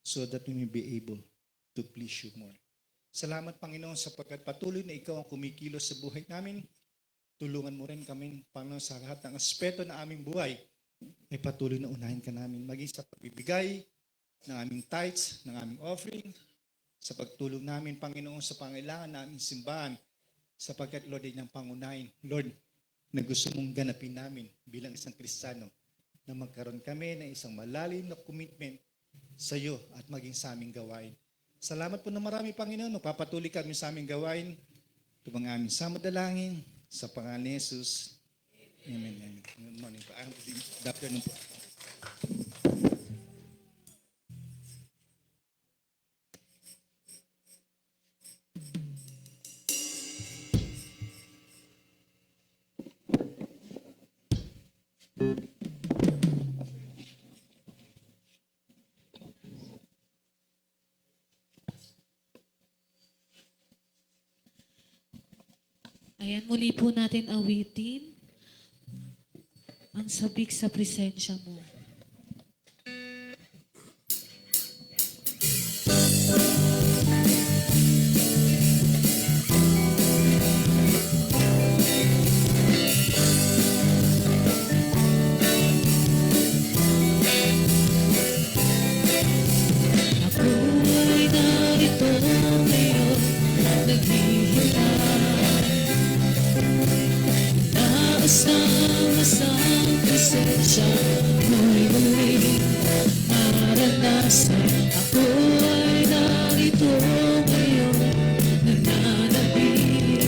so that we may be able to please you more. Salamat, Panginoon, sapagkat patuloy na ikaw ang kumikilos sa buhay namin. Tulungan mo rin kami, Panginoon, sa lahat ng aspeto na aming buhay ay patuloy na unahin ka namin, maging sa pagbibigay ng aming tithes, ng aming offering, sa pagtulong namin, Panginoon, sa pangailangan na aming simbahan, sapagkat, Lord, ay ng pangunahin. Lord, na gusto mong ganapin namin bilang isang Kristiyano, na magkaroon kami ng isang malalim na commitment sa iyo at maging sa aming gawain. Salamat po na marami, Panginoon. Magpapatuloy kami sa aming gawain. Ito ang aming samadalangin sa pangalan ni Jesus. Amen. Amen. Good morning po. Good afternoon po. Ayan, muli po natin awitin ang sabik sa presensya mo. Ako'y narito ngayon, naghihintay. Naasang-asang presensya mo'y muli maranasan. Ako ay narito ngayon, nananabik.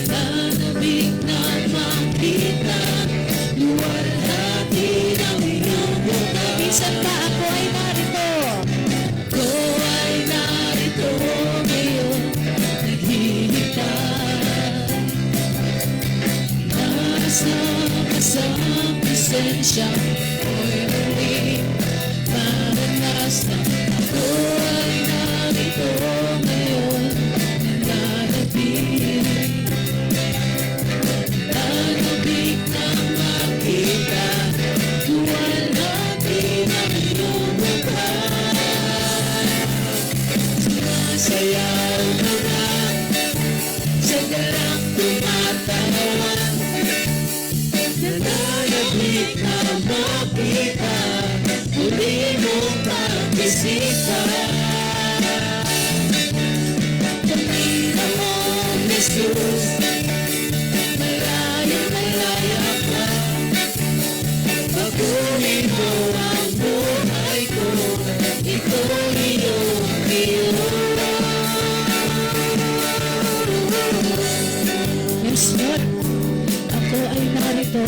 Nananabik na makita, luwalhati ng iyong mukha. Minsan pa ako ay narito, ako ay narito ngayon, naghihintay. Nasang presensya mo'y muli maranasan. Ako ay narito ngayon, nananabik. Nananabik na makita, luwalhati ng iyong mukha. Sumasayaw na nga sa galang tumatawan. Nananabik na makita, muli mong pagbisita. Panginoong Jesus, malaya ka. Baguhin mo ang buhay ko, ito iyong Yes, Lord, ako ay narito.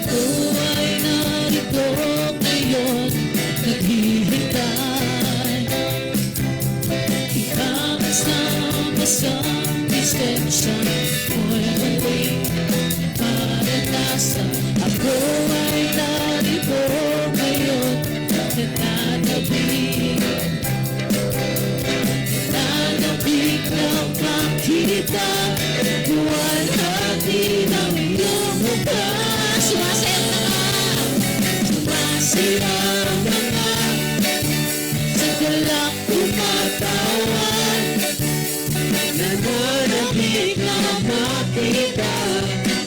Ako ay narito ngayon, naghihintay. Ikakasama-sama disensya mo'y muli maranasan. Ako ay narito ngayon, nananabik. Nananabik na makita, luwalhati ng iyong mukha. Sumasayaw na nga, sumasayaw na nga, sa galak tumatawan. Nananabik na makita,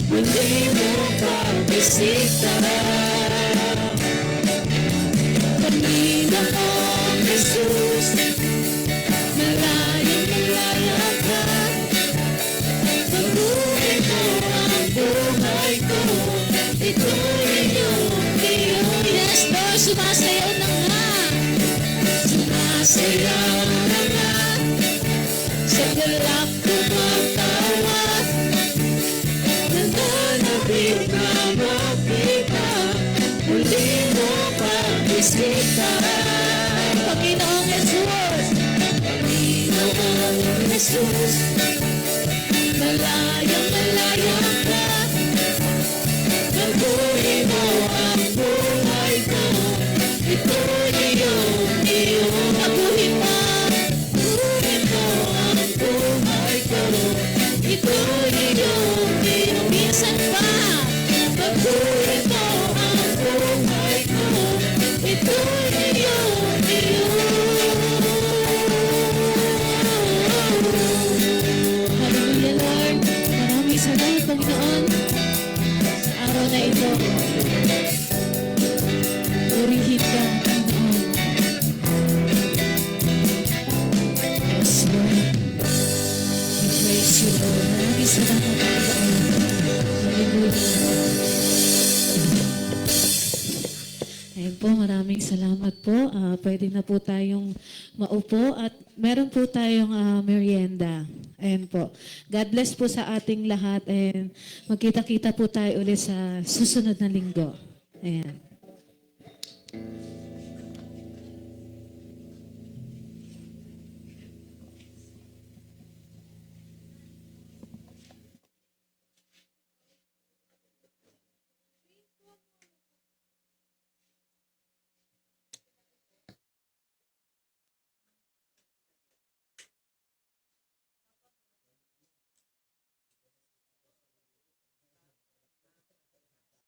muli mo pagbisita. Panginoong Jesus, malaya ka. Baguhin mo ang buhay ko, ito iyong. Yes, Lord, sumasayaw na nga. Sumasayaw na nga, sa galak tumatawa. Nananabik na makita, muli mo pagbisita. Panginoong Jesus, Panginoong Jesus, malaya ka. Baguhin mo ang buhay ko, ito iyong. Baguhin mo ang buhay po, maraming salamat po. Pwede na po tayong maupo at meron po tayong merienda. Ayan po. God bless po sa ating lahat and magkita-kita po tayo ulit sa susunod na linggo. Ayan.